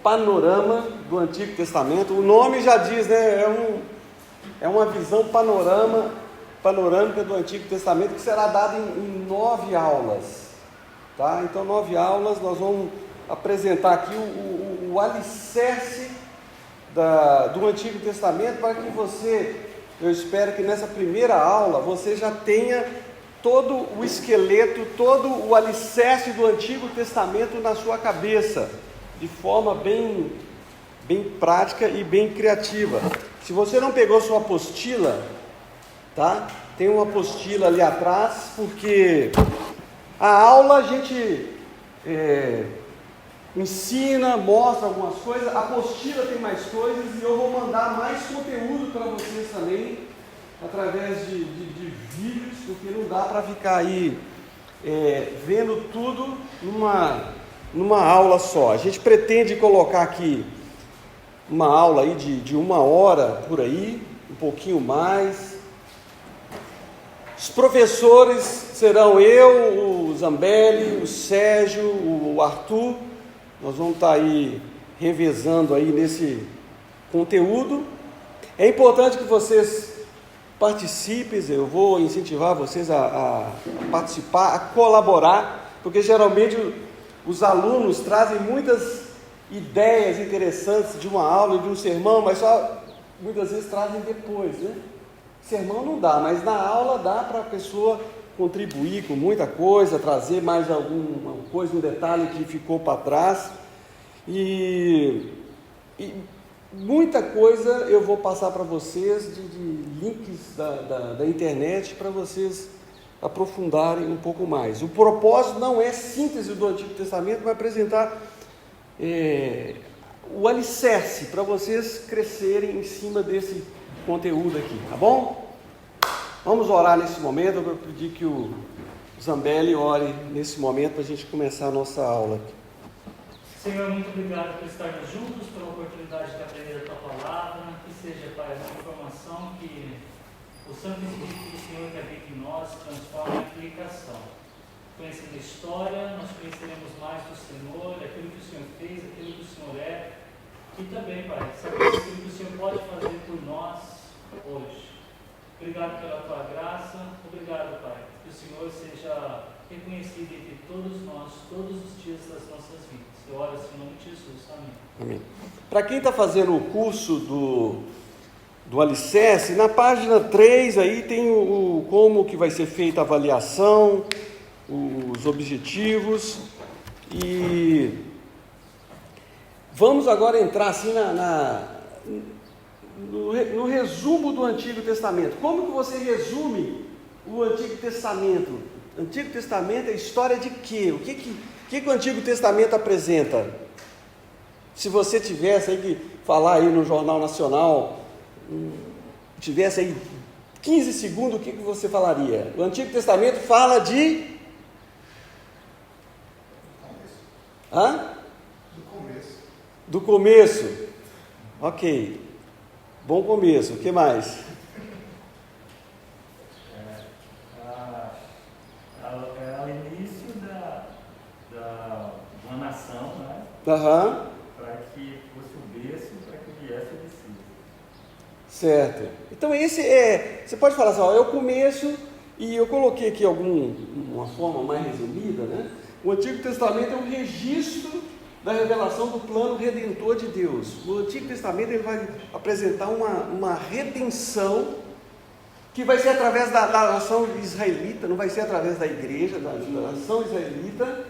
panorama do Antigo Testamento. O nome já diz, né? É uma visão panorâmica do Antigo Testamento que será dada em 9 aulas. Tá? Então, 9 aulas, nós vamos apresentar aqui o alicerce do Antigo Testamento, para que eu espero que nessa primeira aula você já tenha todo o esqueleto, todo o alicerce do Antigo Testamento na sua cabeça, de forma bem prática e bem criativa. Se você não pegou sua apostila, tá? Tem uma apostila ali atrás, porque a aula a gente ensina, mostra algumas coisas, a apostila tem mais coisas, e eu vou mandar mais conteúdo para vocês também, através de vídeos, porque não dá para ficar aí vendo tudo numa aula só. A gente pretende colocar aqui uma aula aí de 1 hora por aí, um pouquinho mais. Os professores serão eu, o Zambelli, o Sérgio, o Arthur. Nós vamos estar aí revezando aí nesse conteúdo. É importante que vocês participem, eu vou incentivar vocês a participar, a colaborar, porque geralmente os alunos trazem muitas ideias interessantes de uma aula e de um sermão, mas só muitas vezes trazem depois, né? Sermão não dá, mas na aula dá para a pessoa contribuir com muita coisa, trazer mais alguma coisa, um detalhe que ficou para trás, e muita coisa eu vou passar para vocês de links da internet, para vocês aprofundarem um pouco mais. O propósito não é síntese do Antigo Testamento, mas apresentar o alicerce para vocês crescerem em cima desse conteúdo aqui, tá bom? Vamos orar nesse momento. Eu vou pedir que o Zambelli ore nesse momento para a gente começar a nossa aula. Senhor, muito obrigado por estarmos juntos, pela oportunidade de aprender a Tua Palavra, que seja, Pai, uma informação que o Santo Espírito do Senhor que habita em nós transforma em aplicação. Conhecendo a história, nós conheceremos mais do Senhor, aquilo que o Senhor fez, aquilo que o Senhor é, e também, Pai, saber aquilo que o Senhor pode fazer por nós hoje. Obrigado pela Tua graça, obrigado, Pai, que o Senhor seja reconhecido entre todos nós, todos os dias das nossas vidas. Eu oro assim em nome de Jesus. Amém. Amém. Para quem está fazendo o curso do Alicerce, na página 3 aí tem como que vai ser feita a avaliação, os objetivos, e vamos agora entrar assim no resumo do Antigo Testamento. Como que você resume o Antigo Testamento? O Antigo Testamento é história de quê? O que o Antigo Testamento apresenta? Se você tivesse aí que falar aí no Jornal Nacional, tivesse aí 15 segundos, o que você falaria? O Antigo Testamento fala de... Do começo. Ok. Bom começo. O que mais? Ao início de uma nação, né? Para que fosse o berço, para que viesse o Messias. Certo. Então esse você pode falar assim, é o começo, e eu coloquei aqui uma forma mais resumida, né? O Antigo Testamento é um registro da revelação do plano redentor de Deus. O Antigo Testamento ele vai apresentar uma redenção que vai ser através da nação israelita, não vai ser através da igreja, da nação israelita,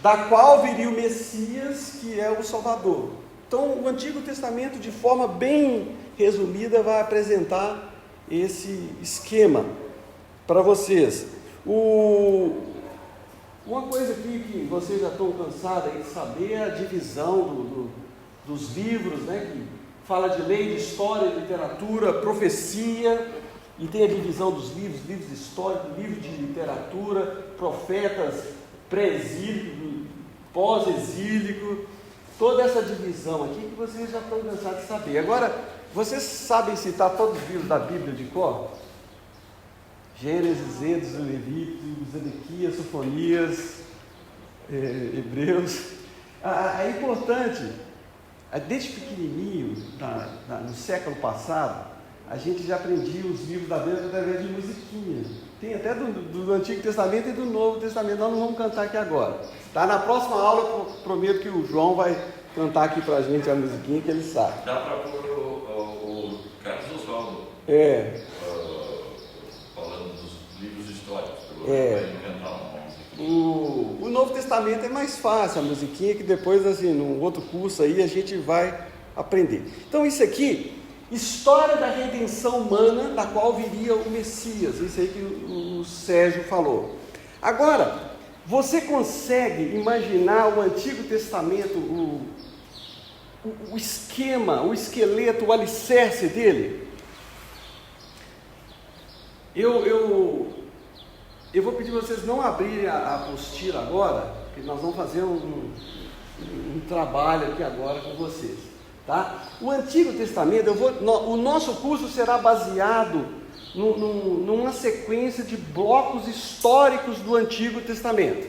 da qual viria o Messias, que é o Salvador. Então o Antigo Testamento, de forma bem resumida, vai apresentar esse esquema para vocês. Uma coisa aqui que vocês já estão cansados de saber é a divisão dos livros, né, que fala de lei, de história, de literatura, profecia, e tem a divisão dos livros históricos, livros de literatura, profetas, pré-exílico, pós-exílico, toda essa divisão aqui que vocês já estão cansados de saber. Agora, vocês sabem citar todos os livros da Bíblia de cor? Gênesis, Êxodo, Levítico, Ezequias, Sofonias, Hebreus. É importante Desde pequenininho, no século passado, a gente já aprendia os livros da Bíblia através de musiquinha. Tem até do Antigo Testamento e do Novo Testamento. Nós não vamos cantar aqui agora. Tá? Na próxima aula, eu prometo que o João vai cantar aqui pra gente a musiquinha que ele sabe. Dá para pôr o Carlos Oswaldo falando dos livros históricos. O Novo Testamento é mais fácil, a musiquinha, que depois, assim, num outro curso aí, a gente vai aprender. Então, isso aqui, história da redenção humana, da qual viria o Messias. Isso aí que o Sérgio falou. Agora, você consegue imaginar o Antigo Testamento, o esquema, o esqueleto, o alicerce dele? Eu vou pedir para vocês não abrirem a apostila agora, porque nós vamos fazer um trabalho aqui agora com vocês, tá? O Antigo Testamento, o nosso curso será baseado numa sequência de blocos históricos do Antigo Testamento,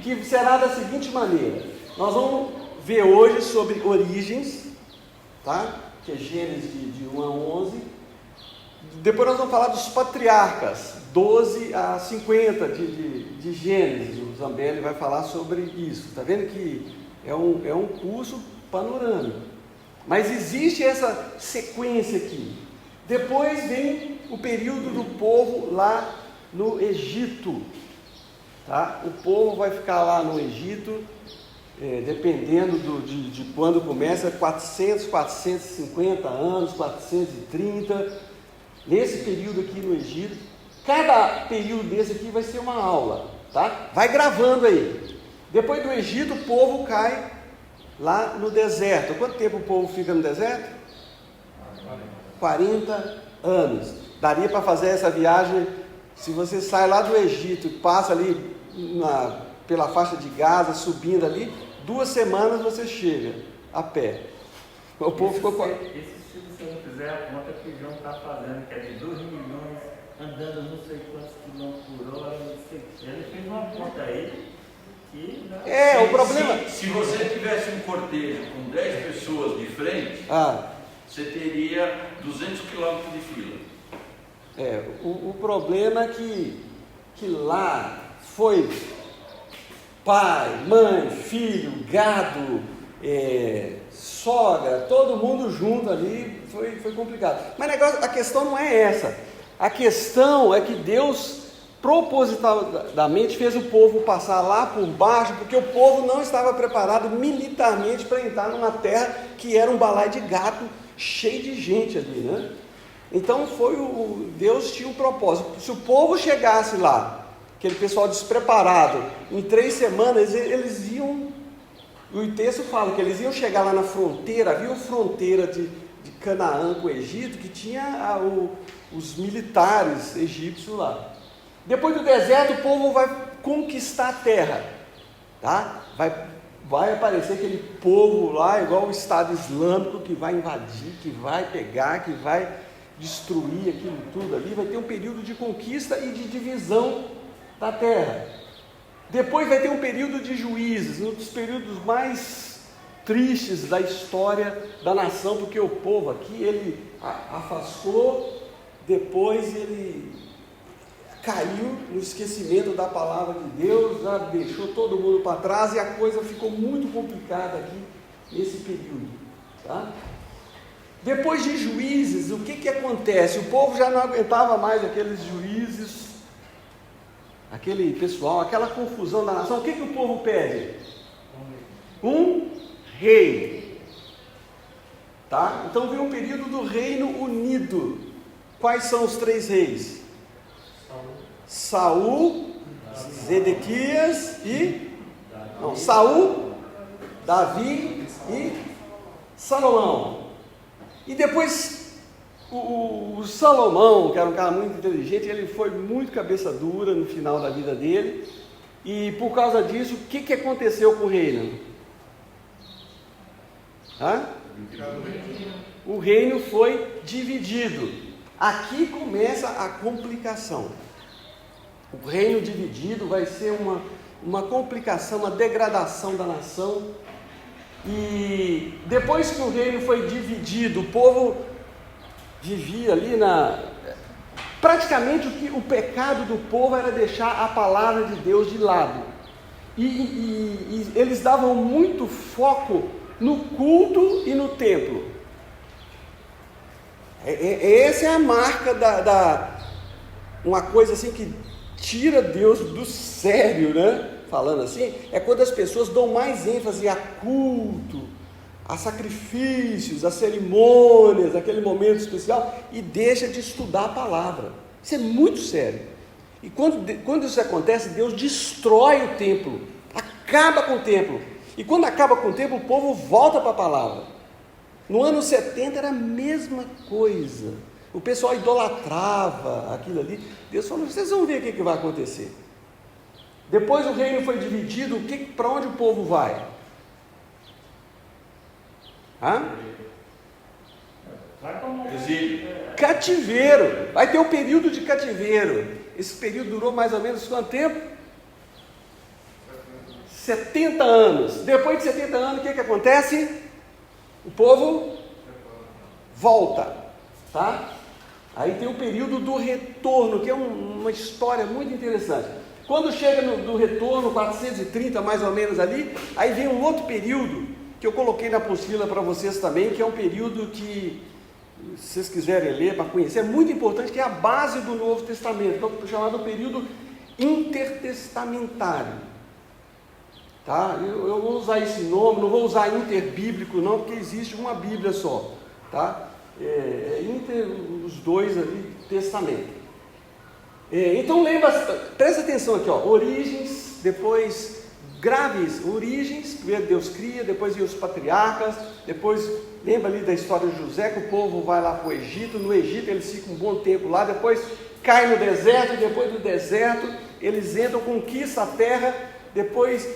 que será da seguinte maneira: nós vamos ver hoje sobre origens, tá? Que é Gênesis de 1 a 11. Depois nós vamos falar dos patriarcas, 12 a 50 de Gênesis. O Zambelli vai falar sobre isso. Está vendo que é um curso panorâmico. Mas existe essa sequência aqui. Depois vem o período do povo lá no Egito. Tá? O povo vai ficar lá no Egito, dependendo de quando começa, 400, 450 anos, 430. Nesse período aqui no Egito, cada período desse aqui vai ser uma aula, tá? Vai gravando aí. Depois do Egito, o povo cai lá no deserto. Quanto tempo o povo fica no deserto? 40 anos. Daria para fazer essa viagem, se você sai lá do Egito e passa ali pela faixa de Gaza, subindo ali, 2 semanas você chega a pé. O povo ficou... Se você não fizer a conta que o João está fazendo, que é de 2 milhões, andando não sei quantos quilômetros por hora, não sei o que. Ele fez uma conta aí que... o problema... Se você tivesse um cortejo com 10 pessoas de frente, você teria 200 quilômetros de fila. O problema é que lá foi pai, mãe, filho, gado, sogra, todo mundo junto ali, foi complicado. Mas a questão não é essa. A questão é que Deus propositadamente fez o povo passar lá por baixo, porque o povo não estava preparado militarmente para entrar numa terra que era um balaio de gato, cheio de gente ali, né? Então Deus tinha um propósito. Se o povo chegasse lá, aquele pessoal despreparado, em 3 semanas eles iam... O texto fala que eles iam chegar lá na fronteira, havia uma fronteira de Canaã com o Egito, que tinha os militares egípcios lá. Depois do deserto, o povo vai conquistar a terra, tá? Vai aparecer aquele povo lá, igual o Estado Islâmico, que vai invadir, que vai pegar, que vai destruir aquilo tudo ali. Vai ter um período de conquista e de divisão da terra. Depois vai ter um período de juízes, um dos períodos mais tristes da história da nação, porque o povo aqui, ele afastou, depois ele caiu no esquecimento da palavra de Deus, já deixou todo mundo para trás e a coisa ficou muito complicada aqui nesse período, tá? Depois de juízes, o que acontece? O povo já não aguentava mais aqueles juízes, aquele pessoal, aquela confusão da nação. O que o povo pede? Um rei, tá? Então vem um período do Reino Unido. Quais são os 3 reis? Saul, Zedequias e... Não, Saul, Davi e Salomão. E depois o Salomão, que era um cara muito inteligente, ele foi muito cabeça dura no final da vida dele, e por causa disso, o que aconteceu com o reino? O reino foi dividido. Aqui começa a complicação. O reino dividido vai ser uma complicação, uma degradação da nação E depois que o reino foi dividido, o povo vivia ali praticamente o pecado do povo era deixar a palavra de Deus de lado. E eles davam muito foco no culto e no templo. Essa é a marca uma coisa assim que tira Deus do sério, né? Falando assim, é quando as pessoas dão mais ênfase a culto, a sacrifícios, a cerimônias, aquele momento especial, e deixa de estudar a palavra. Isso é muito sério. E quando isso acontece, Deus destrói o templo, acaba com o templo. E quando acaba com o templo, o povo volta para a palavra. No ano 70 era a mesma coisa. O pessoal idolatrava aquilo ali. Deus falou, vocês vão ver o que vai acontecer. Depois o reino foi dividido, para onde o povo vai? Exílio. Cativeiro. Vai ter o período de cativeiro. Esse período durou mais ou menos quanto tempo? 70 anos. Depois de 70 anos, o que acontece? O povo volta, tá? Aí tem o período do retorno, que é uma história muito interessante. Quando chega do retorno, 430 mais ou menos ali, aí vem um outro período, que eu coloquei na apostila para vocês também, que é um período que, se vocês quiserem ler, para conhecer, é muito importante, que é a base do Novo Testamento, que é chamado período intertestamentário. Tá? Eu vou usar esse nome, não vou usar interbíblico não, porque existe uma Bíblia só. Tá? Os dois ali, testamento. Então presta atenção aqui, origens, depois graves, origens, primeiro Deus cria, depois vem os patriarcas, depois lembra ali da história de José, que o povo vai lá para o Egito, no Egito eles ficam um bom tempo lá, depois cai no deserto, e depois do deserto eles entram, conquistam a terra, depois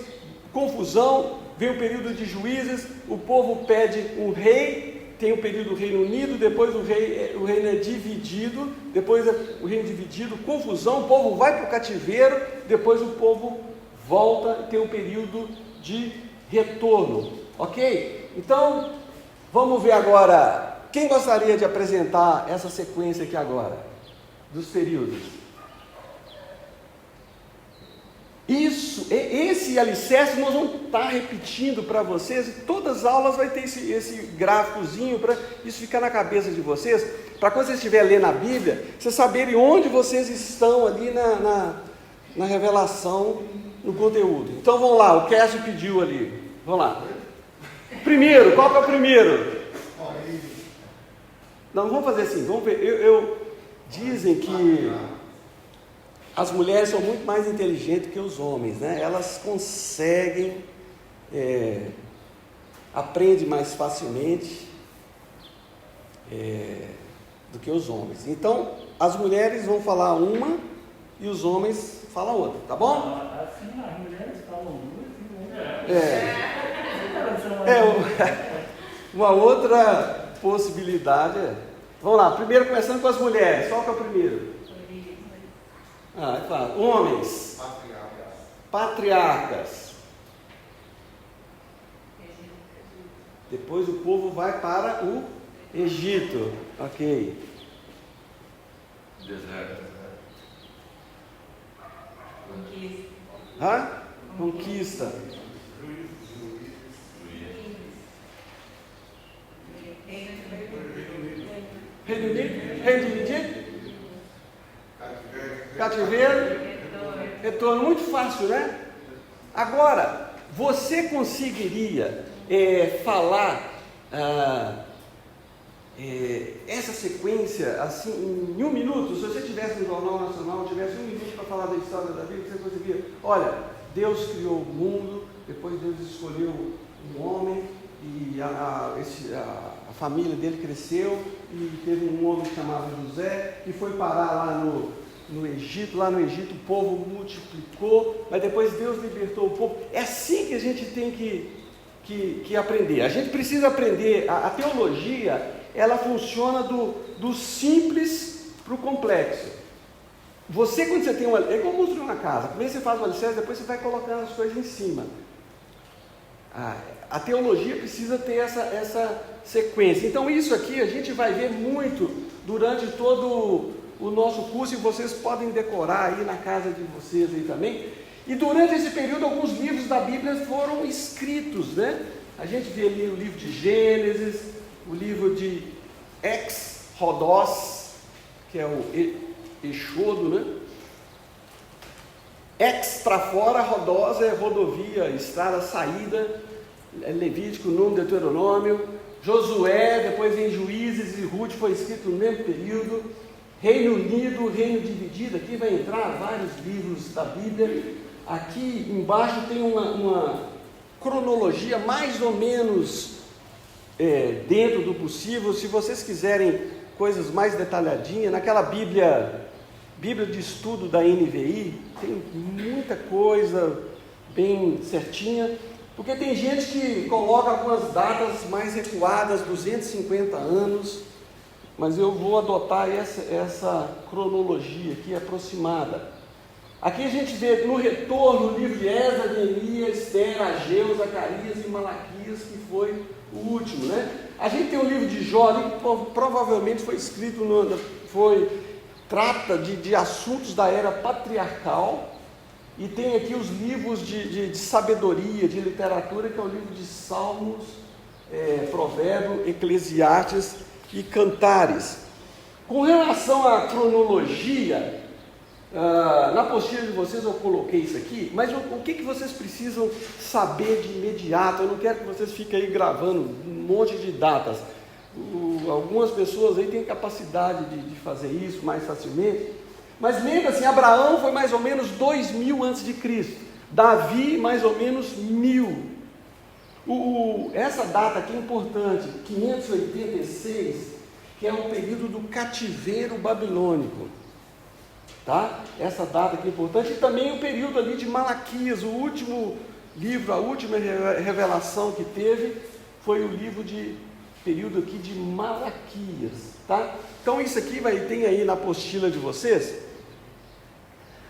confusão, vem o período de juízes, o povo pede um rei, tem o período do Reino Unido, depois o reino é dividido, depois o reino dividido, confusão, o povo vai para o cativeiro, depois o povo volta e tem um período de retorno, ok? Então, vamos ver agora, quem gostaria de apresentar essa sequência aqui agora, dos períodos? Esse alicerce nós vamos estar repetindo para vocês, e todas as aulas vai ter esse gráficozinho, para isso ficar na cabeça de vocês, para quando vocês estiverem lendo a Bíblia, vocês saberem onde vocês estão ali na revelação, no conteúdo. Então vamos lá, o Cássio pediu ali, vamos lá. Primeiro, qual que é o primeiro? Não, vamos fazer assim, vamos ver, dizem que as mulheres são muito mais inteligentes que os homens, né? Elas conseguem, aprendem mais facilmente do que os homens. Então, as mulheres vão falar uma e os homens falam outra, tá bom? Assim, as mulheres falam duas. Uma outra possibilidade Vamos lá, primeiro começando com as mulheres. Qual que é o primeiro? É claro. Homens. Patriarcas. Depois o povo vai para o Egito. Ok. Deserto. Conquista. Reino dividido. Cativeiro. Retorno. Muito fácil, né? Agora, você conseguiria falar essa sequência assim em 1 minuto? Se você tivesse no Jornal Nacional, tivesse 1 minuto para falar da história da Bíblia, você conseguiria? Olha, Deus criou o mundo, depois Deus escolheu um homem e a família dele cresceu e teve um homem que chamava José e foi parar lá no Egito. Lá no Egito o povo multiplicou, mas depois Deus libertou o povo. É assim que a gente tem que aprender. A gente precisa aprender. A teologia, ela funciona do simples para o complexo. Você, quando você tem é como construir uma casa. Primeiro você faz o alicerce, depois você vai colocando as coisas em cima. A teologia precisa ter essa sequência. Então isso aqui a gente vai ver muito durante todo o nosso curso, e vocês podem decorar aí na casa de vocês aí também. E durante esse período alguns livros da Bíblia foram escritos, né? A gente vê ali o livro de Gênesis, o livro de Ex-Rodós, que é o Exodo, né? Extra-fora, Rodós é rodovia, estrada, saída, Levítico, Número, Deuteronômio, Josué, depois em Juízes e Ruth foi escrito no mesmo período, Reino Unido, Reino Dividido, aqui vai entrar vários livros da Bíblia. Aqui embaixo tem uma cronologia mais ou menos dentro do possível. Se vocês quiserem coisas mais detalhadinhas, naquela Bíblia de estudo da NVI, tem muita coisa bem certinha, porque tem gente que coloca algumas datas mais recuadas, 250 anos, mas eu vou adotar essa cronologia aqui aproximada. Aqui a gente vê no retorno o livro de Esdras, Neemias, Esther, Ageu, Zacarias e Malaquias, que foi o último, né? A gente tem o livro de Jó ali, que provavelmente foi escrito, trata de assuntos da era patriarcal, e tem aqui os livros de sabedoria, de literatura, que é o livro de Salmos, Provérbio, Eclesiastes e Cantares. Com relação à cronologia, na apostila de vocês eu coloquei isso aqui, mas o que vocês precisam saber de imediato? Eu não quero que vocês fiquem aí gravando um monte de datas. Algumas pessoas aí têm capacidade de fazer isso mais facilmente, mas lembra-se, Abraão foi mais ou menos 2000 a.C., Davi mais ou menos 1000. Essa data aqui é importante, 586, que é o período do cativeiro babilônico. Tá? Essa data aqui é importante, e também o período ali de Malaquias, o último livro, a última revelação que teve foi o período aqui de Malaquias, tá? Então isso aqui tem aí na apostila de vocês.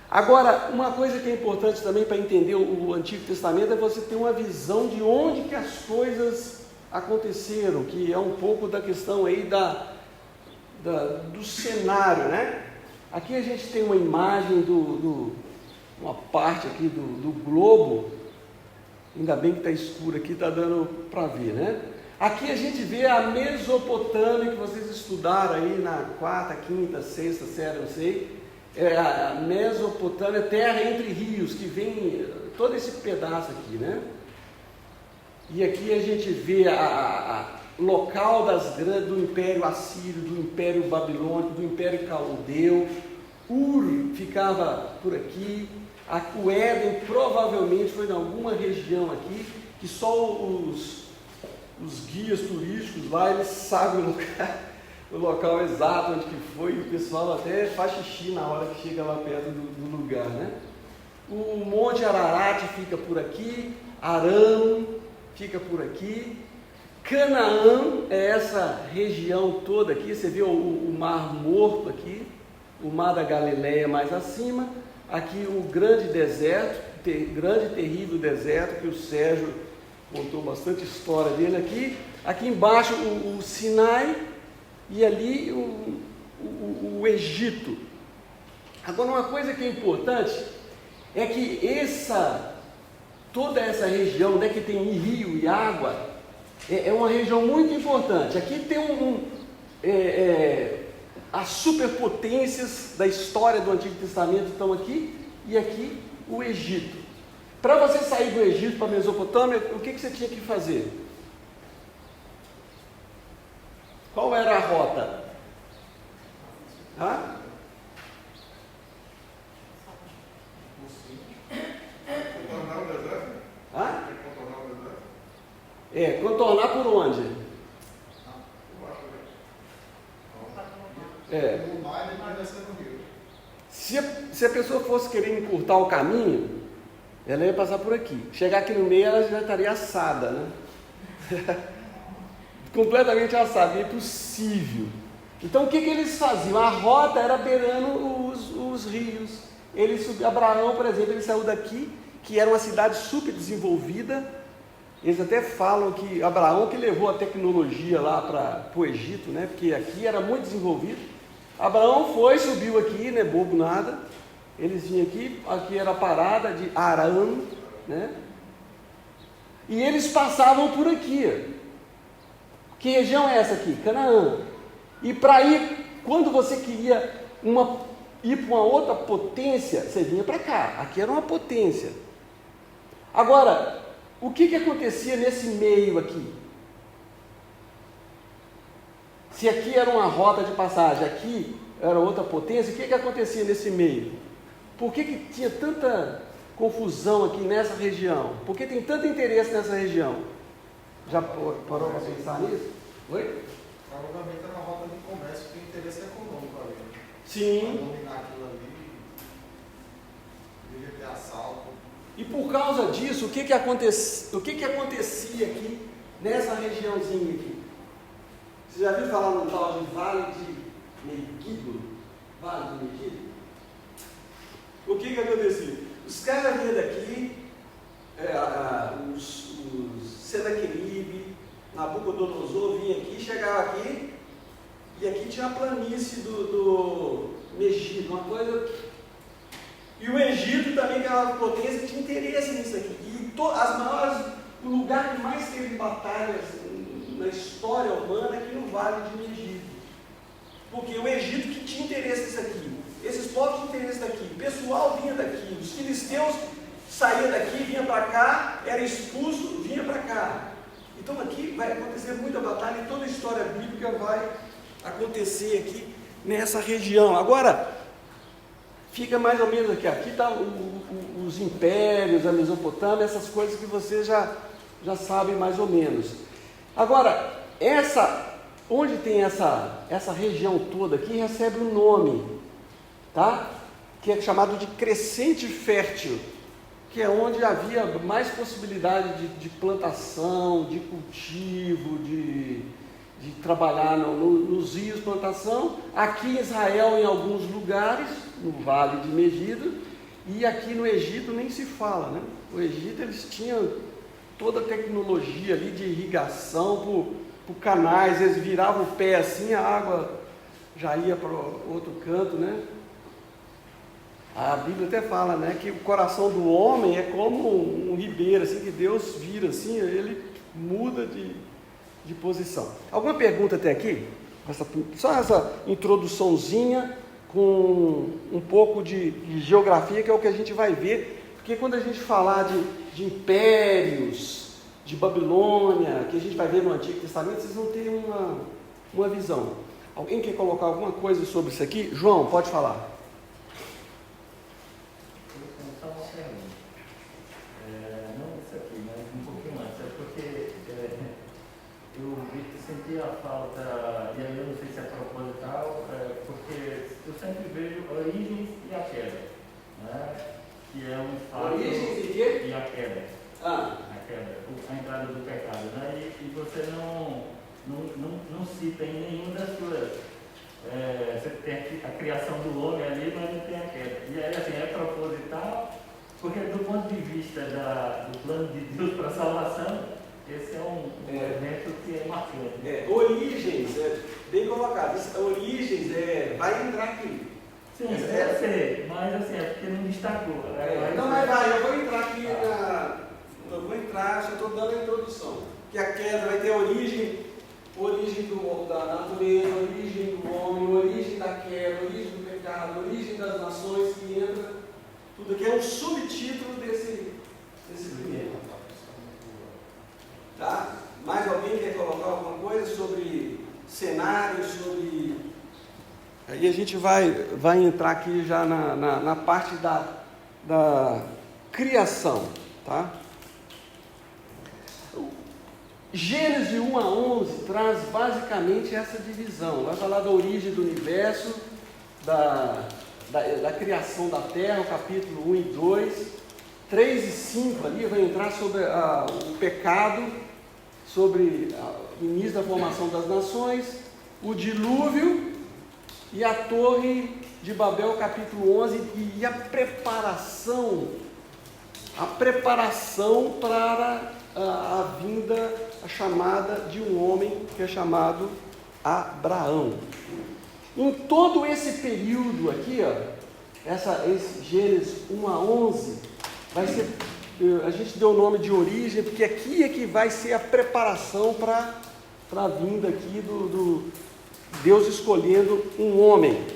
Agora, uma coisa que é importante também para entender o Antigo Testamento é você ter uma visão de onde que as coisas aconteceram, que é um pouco da questão aí do cenário, né? Aqui a gente tem uma imagem uma parte aqui do globo, ainda bem que está escuro aqui, está dando para ver, né? Aqui a gente vê a Mesopotâmia, que vocês estudaram aí na 4ª, 5ª, 6ª série, não sei, a Mesopotâmia, terra entre rios, que vem todo esse pedaço aqui, né? E aqui a gente vê o local do Império Assírio, do Império Babilônico, do Império Caldeu. Ur ficava por aqui. O Éden provavelmente foi em alguma região aqui, que só os guias turísticos lá, eles sabem o local exato onde que foi, e o pessoal até faz xixi na hora que chega lá perto do lugar, né? O Monte Ararat fica por aqui, Arão fica por aqui, Canaã é essa região toda aqui, você vê o Mar Morto aqui, o Mar da Galileia mais acima, aqui o grande deserto, grande terrível deserto, que o Sérgio contou bastante história dele aqui. Aqui embaixo o Sinai e ali o Egito. Agora, uma coisa que é importante é que toda essa região, né, que tem rio e água, é uma região muito importante. Aqui tem as superpotências da história do Antigo Testamento estão aqui, e aqui o Egito. Para você sair do Egito para a Mesopotâmia, o que você tinha que fazer? Qual era a rota? Contornar o deserto? Contornar o deserto? Contornar por onde? No mar e depois descer no rio. Se a pessoa fosse querer encurtar o caminho, ela ia passar por aqui. Chegar aqui no meio, ela já estaria assada, né? Completamente assada, é impossível. Então o que eles faziam? A rota era beirando os rios. Abraão, por exemplo, ele saiu daqui, que era uma cidade super desenvolvida, Eles até falam que Abraão que levou a tecnologia lá para o Egito, né? Porque aqui era muito desenvolvido. Abraão subiu aqui, né? Bobo nada. Eles vinham aqui era a parada de Arã, né? E eles passavam por aqui. Que região é essa aqui? Canaã. E para ir, quando você queria ir para uma outra potência, você vinha para cá. Aqui era uma potência. Agora, o que acontecia nesse meio aqui? Se aqui era uma rota de passagem, aqui era outra potência, o que acontecia nesse meio? Por que tinha tanta confusão aqui nessa região? Por que tem tanto interesse nessa região? Já parou para pensar nisso? Oi? Provavelmente era uma rota de comércio com interesse econômico ali. Sim. Para dominar aquilo ali, devia ter assalto. E por causa disso, o que acontecia aqui nessa regiãozinha aqui? Você já viu falar no tal de Vale de Megiddo? Vale de Megiddo? O que acontecia? Os caras vinham daqui, os Senaqueribe, Nabucodonosor vinha aqui, chegava aqui, e aqui tinha a planície do Megiddo, uma coisa. E o Egito também, que era uma potência, tinha interesse nisso aqui. E o lugar que mais teve batalhas na história humana é aqui no Vale de Megiddo. Porque o Egito que tinha interesse nisso aqui. Esses povos tinham interesse daqui. O pessoal vinha daqui. Os filisteus saíam daqui, vinha para cá, era expulso, vinha para cá. Então aqui vai acontecer muita batalha e toda a história bíblica vai acontecer aqui nessa região. Agora, fica mais ou menos aqui. Aqui está os impérios, a Mesopotâmia, essas coisas que você já sabe mais ou menos. Agora, onde tem essa região toda aqui, recebe um nome, tá? Que é chamado de crescente fértil, que é onde havia mais possibilidade de plantação, de cultivo, de trabalhar nos rios, plantação. Aqui em Israel, em alguns lugares, no Vale de Megiddo, e aqui no Egito nem se fala, né? O Egito, eles tinham toda a tecnologia ali de irrigação por canais, eles viravam o pé assim, a água já ia para o outro canto, né? A Bíblia até fala, né, que o coração do homem é como um ribeiro, assim, que Deus vira assim, ele muda de posição. Alguma pergunta até aqui? Só essa introduçãozinha com um pouco de geografia, que é o que a gente vai ver, porque quando a gente falar de impérios, de Babilônia, que a gente vai ver no Antigo Testamento, vocês vão ter uma visão. Alguém quer colocar alguma coisa sobre isso aqui? João, pode falar. A falta, e aí eu não sei se é proposital, porque eu sempre vejo origens e a queda, né? Que é um fato. Origens e quê? E a queda. A queda, a entrada do pecado, né? E você não cita em nenhuma das suas. Você tem a criação do homem ali, mas não tem a queda. E aí, assim, é proposital, porque do ponto de vista do plano de Deus para a salvação, esse é um evento que é marcante. Origens, bem colocado. Origens vai entrar aqui. Sim, eu sei, mas assim, é porque não destacou. Eu vou entrar aqui só estou dando a introdução. Que a queda vai ter origem da natureza, origem do homem, origem da queda, origem do pecado, origem das nações, que entra, tudo aqui é um subtítulo desse primeiro. Tá? Mais alguém quer colocar alguma coisa sobre cenário, sobre... Aí a gente vai entrar aqui já na parte da criação, tá? Gênesis 1 a 11 traz basicamente essa divisão. Vai falar da origem do universo, da criação da terra, o capítulo 1 e 2. 3 e 5 ali vai entrar sobre o pecado, sobre o início da formação das nações, o dilúvio e a torre de Babel, capítulo 11, e a preparação a preparação para a vinda, a chamada de um homem que é chamado Abraão. Em todo esse período aqui, esse Gênesis 1 a 11, vai ser, a gente deu o nome de origem, porque aqui é que vai ser a preparação para a vinda aqui do Deus escolhendo um homem.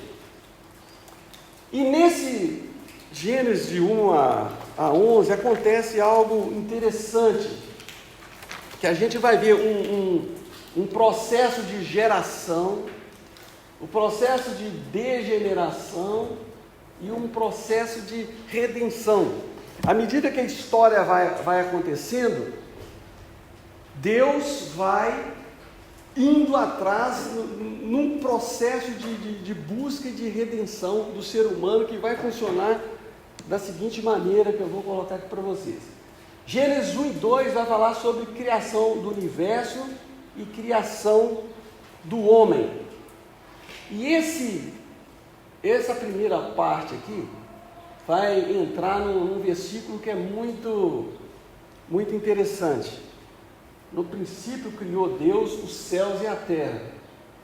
E nesse Gênesis de 1 a 11 acontece algo interessante, que a gente vai ver um processo de geração, um processo de degeneração e um processo de redenção. À medida que a história vai acontecendo, Deus vai indo atrás num processo de busca e de redenção do ser humano, que vai funcionar da seguinte maneira, que eu vou colocar aqui para vocês. Gênesis 1 e 2 vai falar sobre criação do universo e criação do homem. E essa primeira parte aqui vai entrar num versículo que é muito, muito interessante. No princípio criou Deus os céus e a terra.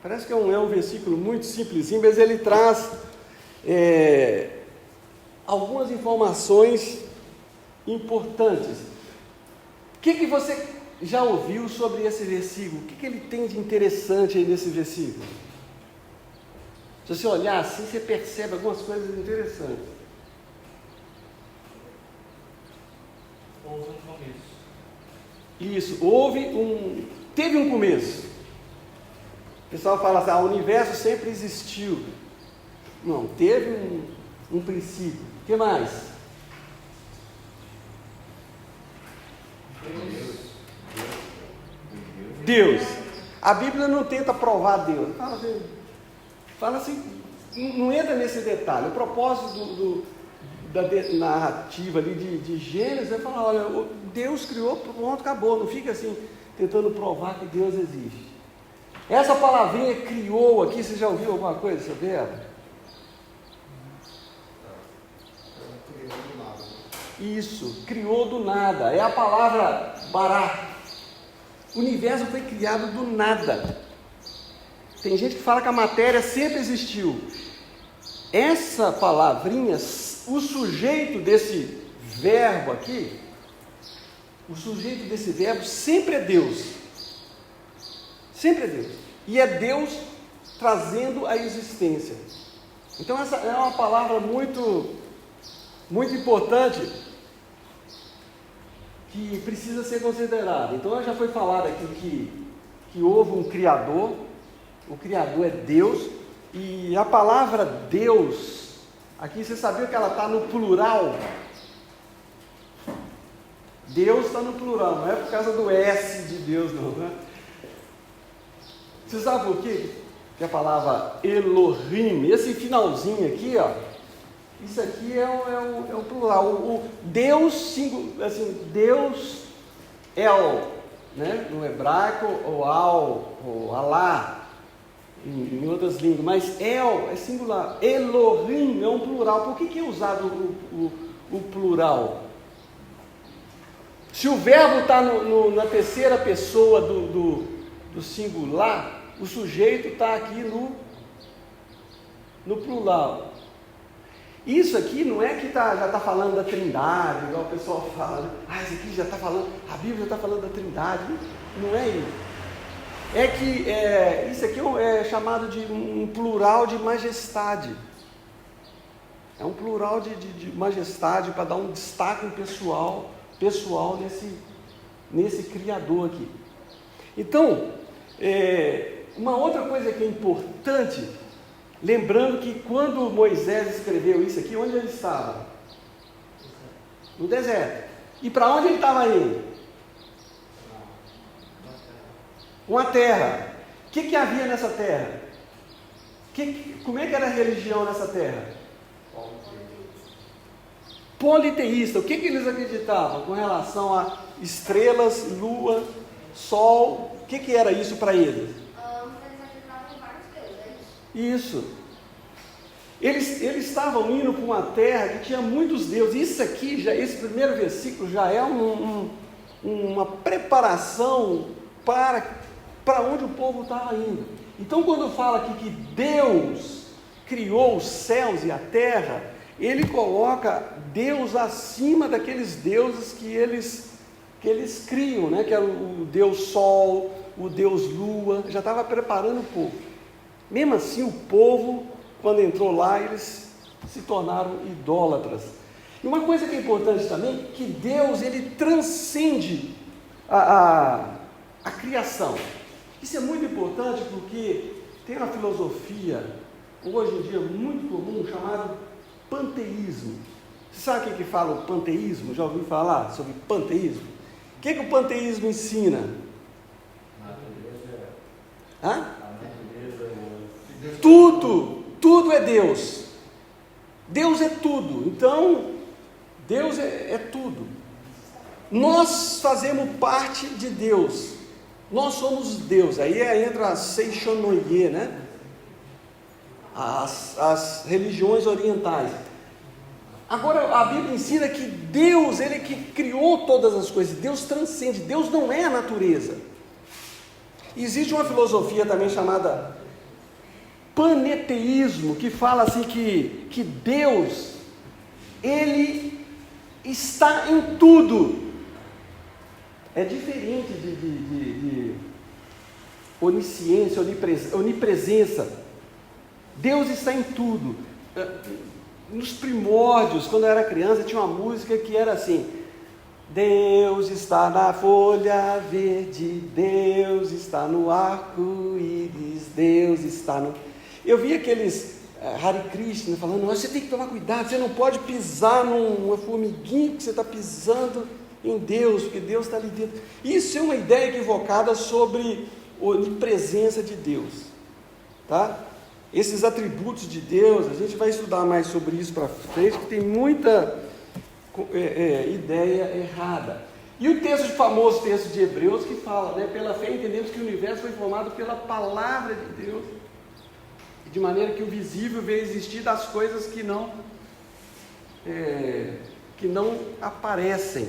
Parece que é um versículo muito simplesinho, mas ele traz algumas informações importantes. O que você já ouviu sobre esse versículo? O que ele tem de interessante aí nesse versículo? Se você olhar assim, você percebe algumas coisas interessantes. Houve um começo. Isso, teve um começo. O pessoal fala assim, o universo sempre existiu. Não, teve um princípio. O que mais? Deus. A Bíblia não tenta provar Deus. Fala assim, não entra nesse detalhe. O propósito da narrativa ali de Gênesis é falar, olha, Deus criou, pronto, acabou. Não fica assim, tentando provar que Deus existe. Essa palavrinha criou aqui, você já ouviu alguma coisa sobre ela? Isso, criou do nada. É a palavra bará. O universo foi criado do nada. Tem gente que fala que a matéria sempre existiu. Essa palavrinha, o sujeito desse verbo aqui, o sujeito desse verbo sempre é Deus. Sempre é Deus. E é Deus trazendo a existência. Então essa é uma palavra muito, muito importante, que precisa ser considerada. Então já foi falado aqui que houve um Criador. O Criador é Deus. E a palavra Deus, aqui você sabia que ela está no plural? Deus está no plural, não é por causa do S de Deus, não, né? Você sabe por quê? Que a palavra Elohim, esse finalzinho aqui, isso aqui é o plural. O Deus, assim, Deus El, né? No hebraico, ou Al, ou Alá, em outras línguas, mas El é singular, Elohim é um plural. Por que é usado o plural? Se o verbo está na terceira pessoa do singular, o sujeito está aqui no plural. Isso aqui não é que já está falando da Trindade, igual o pessoal fala, isso aqui já está falando, a Bíblia já está falando da Trindade. Não é isso. É que isso aqui é chamado de um plural de majestade. É um plural de majestade para dar um destaque pessoal nesse Criador aqui. Então, uma outra coisa que é importante, lembrando que quando Moisés escreveu isso aqui, onde ele estava? No deserto. E para onde ele estava indo? Uma terra. O que havia nessa terra? Como é que era a religião nessa terra? Politeísta. O que eles acreditavam com relação a estrelas, lua, sol? O que era isso para eles? Eles acreditavam em vários deuses, é isso? Isso. Eles estavam indo para uma terra que tinha muitos deuses. Isso aqui, esse primeiro versículo já é uma preparação para onde o povo estava indo. Então, quando fala aqui que Deus criou os céus e a terra, ele coloca Deus acima daqueles deuses que eles criam, né? Que era o Deus Sol, o Deus Lua, já estava preparando o povo. Mesmo assim, o povo, quando entrou lá, eles se tornaram idólatras. E uma coisa que é importante também, que Deus, ele transcende a criação. Isso é muito importante porque tem uma filosofia, hoje em dia, muito comum, chamada panteísmo. Você sabe o que fala o panteísmo? Já ouviu falar sobre panteísmo? O que o panteísmo ensina? Tudo é Deus. Deus é tudo. Então, Deus é tudo. Nós fazemos parte de Deus. Nós somos Deus. Aí entra a Seishonoye, né? As religiões orientais. Agora, a Bíblia ensina que Deus, ele que criou todas as coisas. Deus transcende. Deus não é a natureza. Existe uma filosofia também chamada paneteísmo, que fala assim que Deus, ele está em tudo. É diferente de onisciência, onipresença. Deus está em tudo. Nos primórdios, quando eu era criança, tinha uma música que era assim: Deus está na folha verde, Deus está no arco-íris, Deus está no... Eu vi aqueles Hare Krishna falando: você tem que tomar cuidado, você não pode pisar numa formiguinha, que você está pisando em Deus, porque Deus está ali dentro. Isso é uma ideia equivocada sobre a onipresença de Deus, tá? Esses atributos de Deus, a gente vai estudar mais sobre isso para frente, que tem muita ideia errada. E o famoso texto de Hebreus que fala, né, pela fé entendemos que o universo foi formado pela palavra de Deus, de maneira que o visível veio existir das coisas que não aparecem.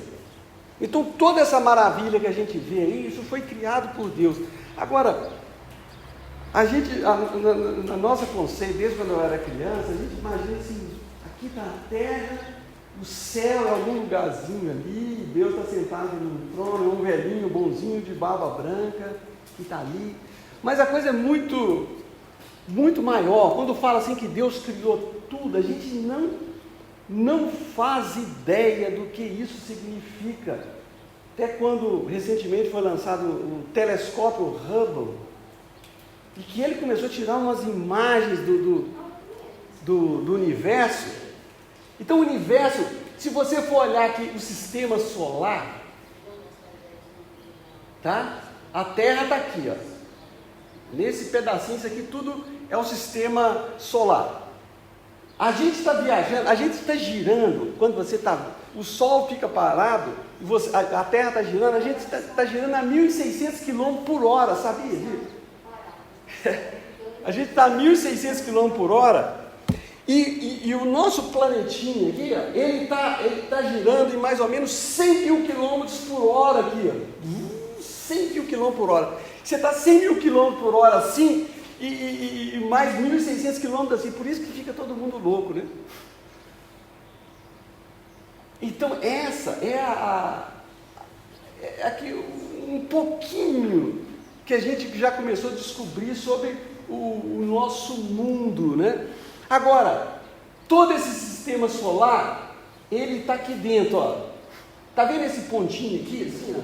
Então toda essa maravilha que a gente vê aí, isso foi criado por Deus. Agora, a gente, na nossa conceito, desde quando eu era criança, a gente imagina assim: aqui está a terra, o céu é algum lugarzinho ali, Deus está sentado no trono, é um velhinho bonzinho de barba branca que está ali. Mas a coisa é muito, muito maior. Quando fala assim que Deus criou tudo, a gente não faz ideia do que isso significa. Até quando recentemente foi lançado o telescópio Hubble, e que ele começou a tirar umas imagens do universo. Então o universo, se você for olhar aqui o sistema solar, tá? A Terra está aqui, ó. Nesse pedacinho, isso aqui tudo é o sistema solar. A gente está viajando, a gente está girando. Quando você está, o Sol fica parado, e a Terra está girando, a gente está girando a 1.600 km por hora, sabia disso? A gente está a 1.600 km por hora, e o nosso planetinha aqui, ó, ele tá girando em mais ou menos 100 mil km por hora aqui, ó. 100 mil km por hora. Você está 100 mil km por hora assim, e mais 1.600 km assim, por isso que fica todo mundo louco, né? Então essa é aqui um pouquinho que a gente já começou a descobrir sobre o nosso mundo, né? Agora, todo esse sistema solar, ele está aqui dentro, ó. Tá vendo esse pontinho aqui, assim, ó?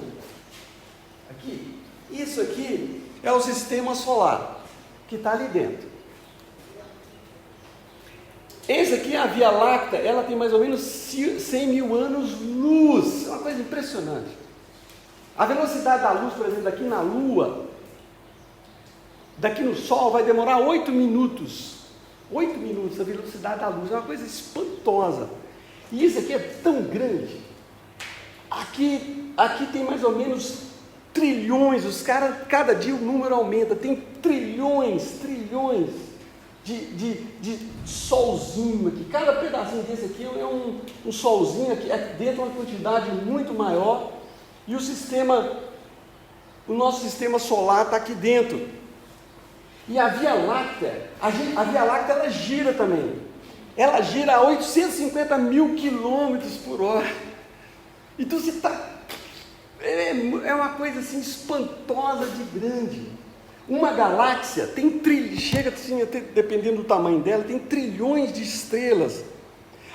Aqui? Isso aqui é o sistema solar, que está ali dentro. Esse aqui, a Via Láctea, ela tem mais ou menos 100 mil anos-luz. É uma coisa impressionante. A velocidade da luz, por exemplo, daqui na Lua, daqui no Sol, vai demorar 8 minutos. 8 minutos a velocidade da luz. É uma coisa espantosa. E isso aqui é tão grande. Aqui tem mais ou menos trilhões. Os caras, cada dia o número aumenta. Tem trilhões de solzinho aqui. Cada pedacinho desse aqui é um solzinho aqui, é dentro de uma quantidade muito maior. E o nosso sistema solar está aqui dentro. E a Via Láctea, ela gira também. Ela gira a 850 mil quilômetros por hora. Então você está... É uma coisa assim espantosa de grande. Uma galáxia tem chega assim, até, dependendo do tamanho dela, tem trilhões de estrelas.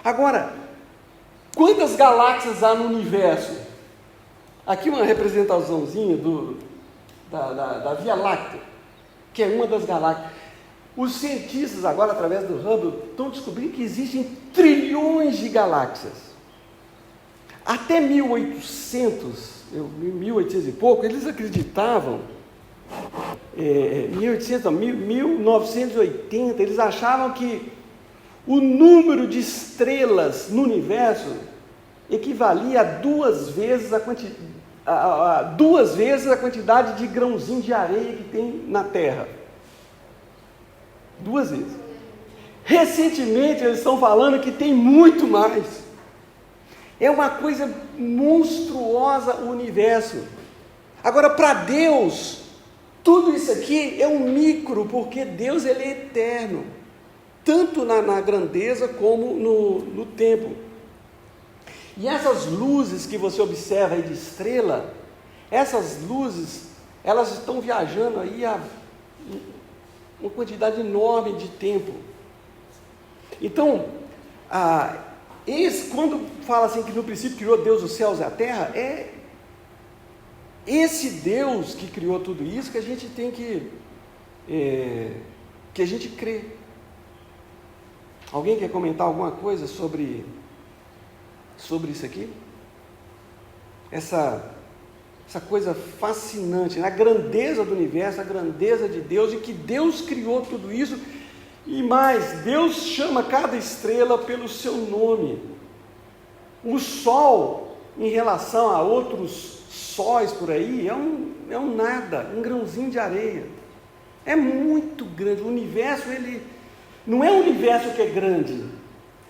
Agora, quantas galáxias há no universo? Aqui uma representaçãozinha da Via Láctea, que é uma das galáxias. Os cientistas agora, através do Hubble, estão descobrindo que existem trilhões de galáxias. Até 1800 e pouco, eles acreditavam, 1980, eles achavam que o número de estrelas no universo equivalia a duas vezes a quantidade de grãozinho de areia que tem na Terra. 2 vezes. Recentemente eles estão falando que tem muito mais. É uma coisa monstruosa o universo. Agora, para Deus, tudo isso aqui é um micro, porque Deus ele é eterno, tanto na grandeza como no tempo. E essas luzes que você observa aí de estrela, essas luzes, elas estão viajando aí há uma quantidade enorme de tempo. Então, quando fala assim que no princípio criou Deus os céus e a terra, é esse Deus que criou tudo isso que a gente tem que a gente crê. Alguém quer comentar alguma coisa sobre isso aqui? Essa coisa fascinante, a grandeza do universo, a grandeza de Deus, e que Deus criou tudo isso. E mais, Deus chama cada estrela pelo seu nome. O Sol, em relação a outros sóis por aí, é um nada, um grãozinho de areia. É muito grande. O universo, ele não é o universo que é grande.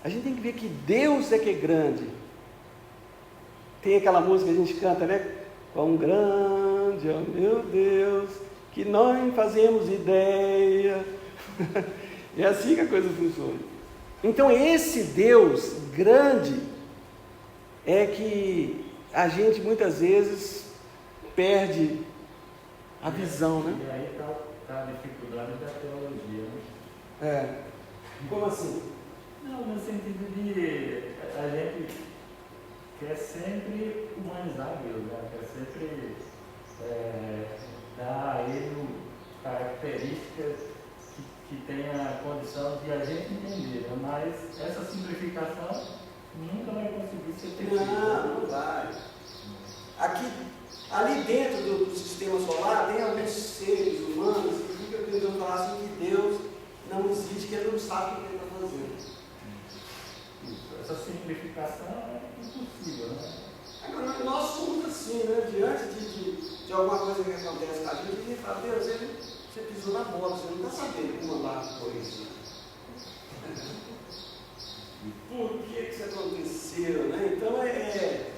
A gente tem que ver que Deus é que é grande. Tem aquela música que a gente canta, né? Quão grande, ó meu Deus, que nós não fazemos ideia. É assim que a coisa funciona. Então esse Deus grande é que a gente muitas vezes perde a visão, né? E aí está a dificuldade da teologia, né? Como assim? Não, no sentido de a gente quer sempre humanizar Deus, né? Quer sempre dar a ele características que tenha condição de a gente entender, né? Mas essa simplificação nunca vai conseguir ser feita. Não vai. Ali dentro do sistema solar tem alguns seres humanos que ficam tentando falar assim que Deus não existe, que ele não sabe o que ele está fazendo. Essa simplificação é impossível, né? Agora, nós somos assim, né? Diante de alguma coisa que acontece com a gente fala, Deus, você pisou na bola, você não está sabendo como andar por isso. Por que isso aconteceu, né? Então é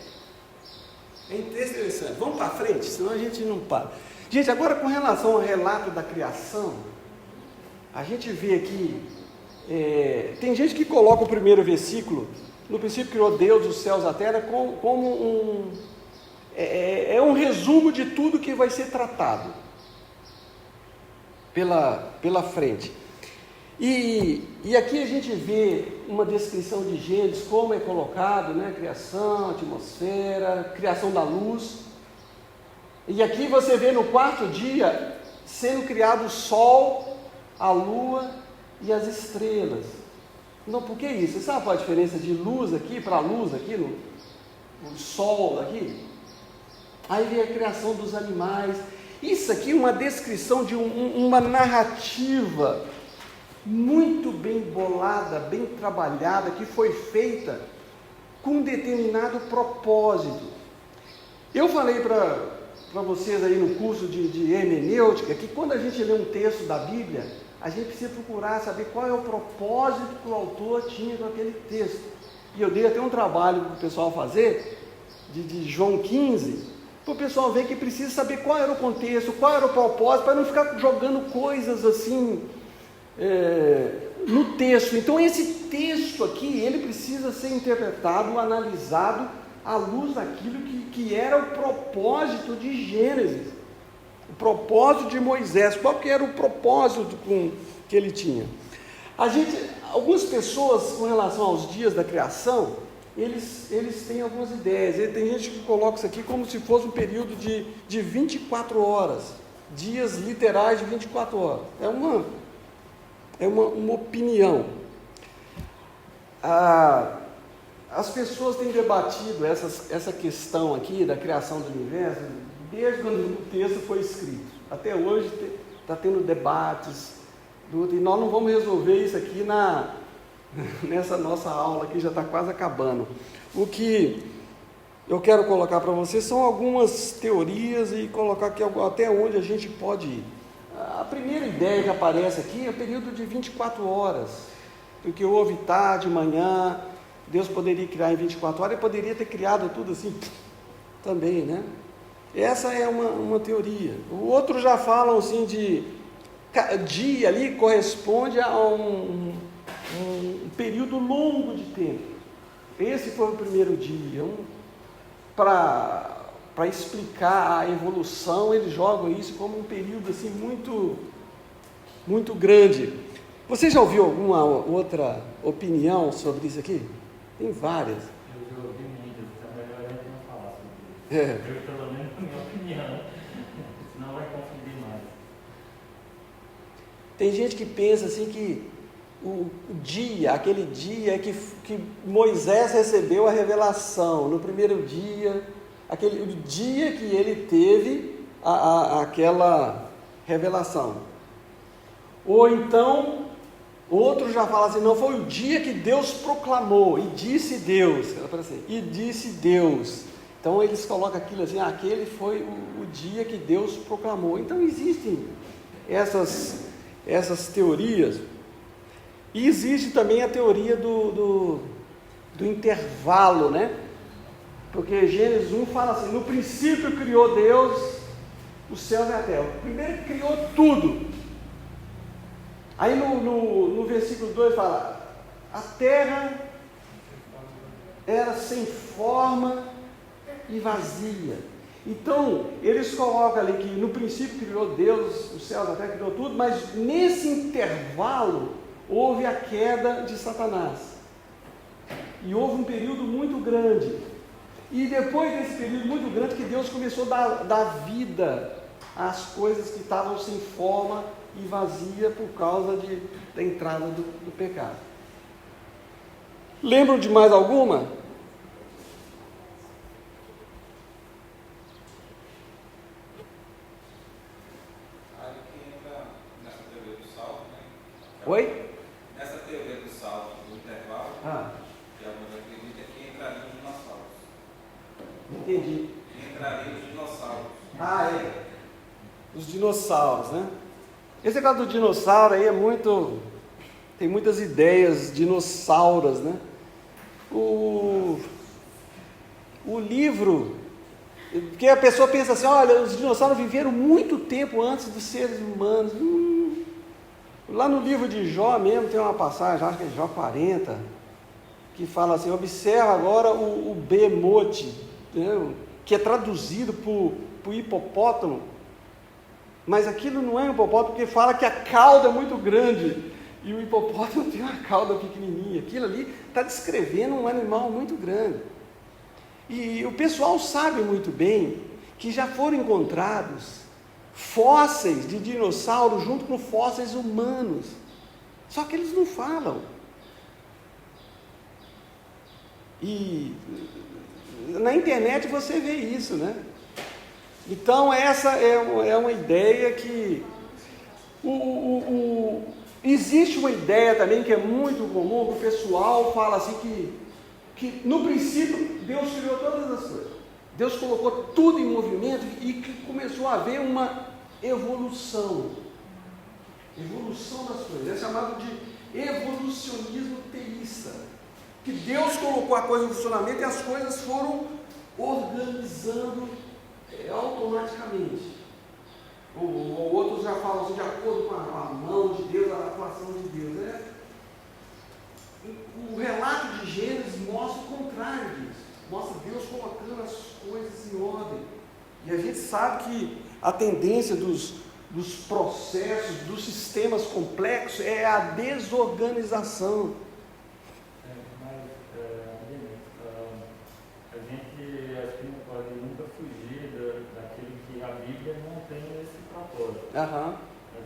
interessante. Vamos para frente, senão a gente não para. Gente, agora com relação ao relato da criação, a gente vê aqui, tem gente que coloca o primeiro versículo, no princípio criou Deus os céus e a terra, como um resumo de tudo que vai ser tratado pela frente. E aqui a gente vê uma descrição de Gênesis, como é colocado, né? Criação, atmosfera, criação da luz. E aqui você vê no 4º dia sendo criado o sol, a lua e as estrelas. Não, por que isso? Você sabe qual a diferença de luz aqui para luz aqui, no sol aqui? Aí vem a criação dos animais. Isso aqui é uma descrição de uma narrativa muito bem bolada, bem trabalhada, que foi feita com um determinado propósito. Eu falei para vocês aí no curso de hermenêutica, que quando a gente lê um texto da Bíblia, a gente precisa procurar saber qual é o propósito que o autor tinha com aquele texto. E eu dei até um trabalho para o pessoal fazer, de João 15, para o pessoal ver que precisa saber qual era o contexto, qual era o propósito, para não ficar jogando coisas assim no texto. Então esse texto aqui, ele precisa ser interpretado, analisado à luz daquilo que era o propósito de Gênesis, o propósito de Moisés. Qual que era o propósito que ele tinha? Algumas pessoas, com relação aos dias da criação, eles têm algumas ideias. Tem gente que coloca isso aqui como se fosse um período de 24 horas, dias literais de 24 horas. É uma opinião. As pessoas têm debatido essa questão aqui da criação do universo desde quando o texto foi escrito. Até hoje está tendo debates, e nós não vamos resolver isso aqui nessa nossa aula que já está quase acabando. O que eu quero colocar para vocês são algumas teorias e colocar aqui até onde a gente pode ir. A primeira ideia que aparece aqui é o período de 24 horas, porque houve tarde, manhã. Deus poderia criar em 24 horas, ele poderia ter criado tudo assim também, né? Essa é uma teoria. O outro já falam assim dia ali corresponde a um período longo de tempo. Esse foi o primeiro dia. Para explicar a evolução, eles jogam isso como um período assim muito, muito grande. Você já ouviu alguma outra opinião sobre isso aqui? Tem várias. Eu já ouvi muitas, é melhor a gente não falar sobre isso. Eu, pelo menos, a minha opinião, senão vai confundir mais. Tem gente que pensa assim que aquele dia é que Moisés recebeu a revelação, no primeiro dia, o dia que ele teve aquela revelação. Ou então, outro já fala assim, não, foi o dia que Deus proclamou, e disse Deus, e disse Deus. Então eles colocam aquilo assim, aquele foi o dia que Deus proclamou. Então existem essas teorias. E existe também a teoria do intervalo, né? Porque Gênesis 1 fala assim, no princípio criou Deus os céus e a terra. Primeiro criou tudo. Aí no versículo 2 fala, a terra era sem forma e vazia. Então, eles colocam ali que no princípio criou Deus os céus, a terra, criou tudo, mas nesse intervalo houve a queda de Satanás. E houve um período muito grande. E depois desse período muito grande que Deus começou a dar vida às coisas que estavam sem forma e vazia por causa da entrada do pecado. Lembram de mais alguma? Oi? Nessa teoria do salto, do intervalo, que alguns acreditam que entraria os dinossauros. Entendi. Entraria os dinossauros. Os dinossauros, né? Esse caso do dinossauro aí tem muitas ideias dinossauras, né? O livro, porque a pessoa pensa assim, olha, os dinossauros viveram muito tempo antes dos seres humanos. Lá no livro de Jó mesmo tem uma passagem, acho que é Jó 40, que fala assim, observa agora o behemoth, né, que é traduzido por hipopótamo, mas aquilo não é um hipopótamo, porque fala que a cauda é muito grande, e o hipopótamo tem uma cauda pequenininha. Aquilo ali está descrevendo um animal muito grande. E o pessoal sabe muito bem que já foram encontrados fósseis de dinossauros junto com fósseis humanos, só que eles não falam. E na internet você vê isso, né? Então essa é uma ideia que existe uma ideia também que é muito comum, que o pessoal fala assim que no princípio Deus criou todas as coisas. Deus colocou tudo em movimento e que começou a haver uma evolução. Evolução das coisas. É chamado de evolucionismo teísta. Que Deus colocou a coisa em funcionamento e as coisas foram organizando automaticamente. Ou outros já falam assim, de acordo com a mão de Deus, a atuação de Deus. O relato de Gênesis mostra o contrário disso. Mostra Deus colocando as coisas em ordem. E a gente sabe que a tendência dos processos, dos sistemas complexos é a desorganização. A gente acho que não pode nunca fugir daquilo que a Bíblia não tem esse propósito.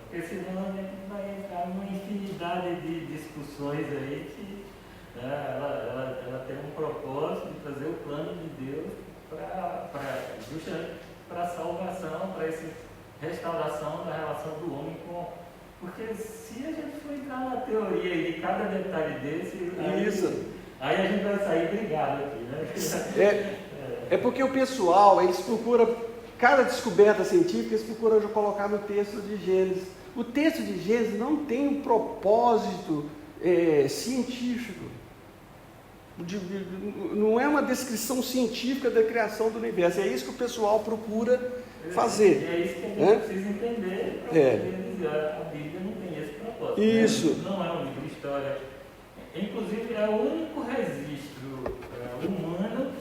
Porque senão a gente vai entrar numa infinidade de discussões aí que ela tem um propósito de trazer o plano de Deus justamente para a salvação, para essa restauração da relação do homem com... Porque se a gente for entrar na teoria de cada detalhe desse, aí a gente vai sair brigado aqui, né? É porque o pessoal, eles procuram, cada descoberta científica, eles procuram colocar no texto de Gênesis. O texto de Gênesis não tem um propósito científico. Não é uma descrição científica da criação do universo. É isso que o pessoal procura fazer. É isso que a gente precisa entender para poder dizer, a Bíblia não tem esse propósito. Isso. Né? Não é um livro de história. Inclusive, é o único registro humano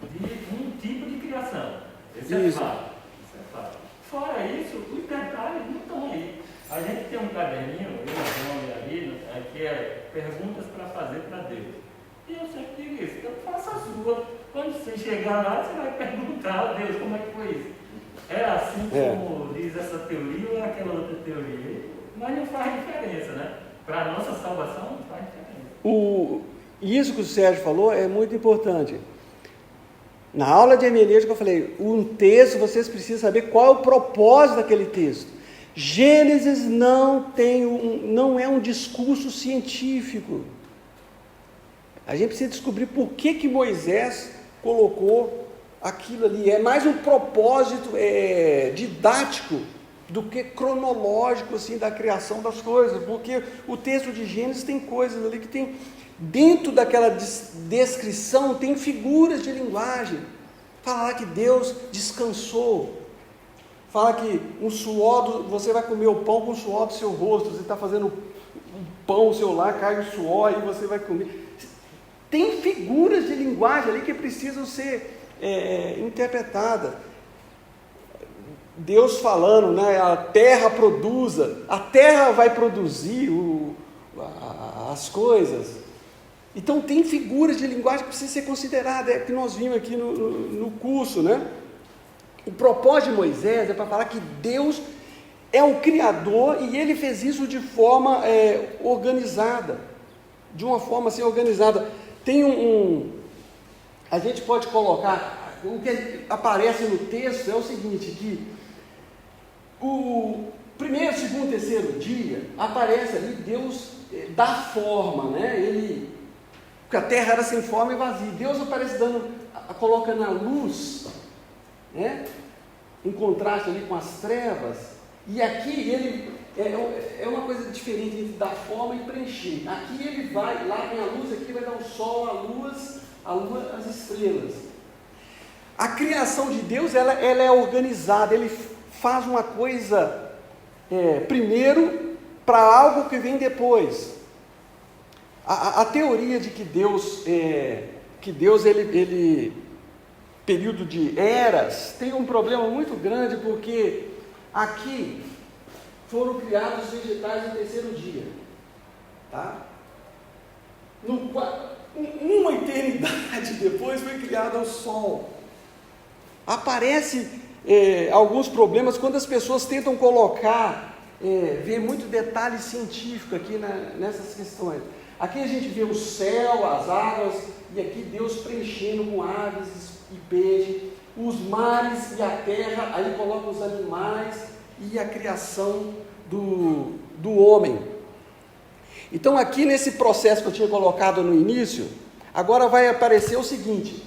de um tipo de criação. Esse é fato. Fora isso, os detalhes não estão aí. A gente tem um caderninho, ali, que é perguntas para fazer para Deus. E eu sempre digo isso, então faça a sua. Quando você chegar lá, você vai perguntar a Deus como é que foi isso. É assim como diz essa teoria ou é aquela outra teoria? Mas não faz diferença, né? Para a nossa salvação não faz diferença. Isso que o Sérgio falou é muito importante. Na aula de hermenêutica eu falei, um texto vocês precisam saber qual é o propósito daquele texto. Gênesis não é um discurso científico. A gente precisa descobrir por que Moisés colocou aquilo ali. É mais um propósito didático do que cronológico assim, da criação das coisas, porque o texto de Gênesis tem coisas ali que tem, dentro daquela descrição, tem figuras de linguagem. Fala lá que Deus descansou. Fala que você vai comer o pão com o suor do seu rosto, você está fazendo um pão, o seu lá, cai o suor e você vai comer. Tem figuras de linguagem ali que precisam ser interpretadas. Deus falando, né, a terra vai produzir as coisas. Então tem figuras de linguagem que precisam ser consideradas, que nós vimos aqui no curso, né? O propósito de Moisés é para falar que Deus é o Criador e Ele fez isso de forma organizada, de uma forma assim organizada. Tem a gente pode colocar, o que aparece no texto é o seguinte, que o primeiro, segundo, terceiro dia, aparece ali, Deus dá forma, né? Porque a terra era sem forma e vazia, Deus aparece colocando a luz, né? Em contraste ali com as trevas, e aqui ele é uma coisa diferente entre dar forma e preencher. Aqui ele vai, lá tem a luz, aqui vai dar o sol, a lua, as estrelas. A criação de Deus, ela é organizada, ele faz uma coisa primeiro para algo que vem depois. A teoria de que Deus ele período de eras, tem um problema muito grande, porque aqui foram criados os vegetais no terceiro dia, tá? Uma eternidade depois foi criado o sol. Aparece alguns problemas quando as pessoas tentam colocar, ver muito detalhe científico aqui nessas questões. Aqui a gente vê o céu, as águas, e aqui Deus preenchendo com aves e peixes, os mares e a terra, aí coloca os animais e a criação do homem. Então aqui nesse processo que eu tinha colocado no início, agora vai aparecer o seguinte,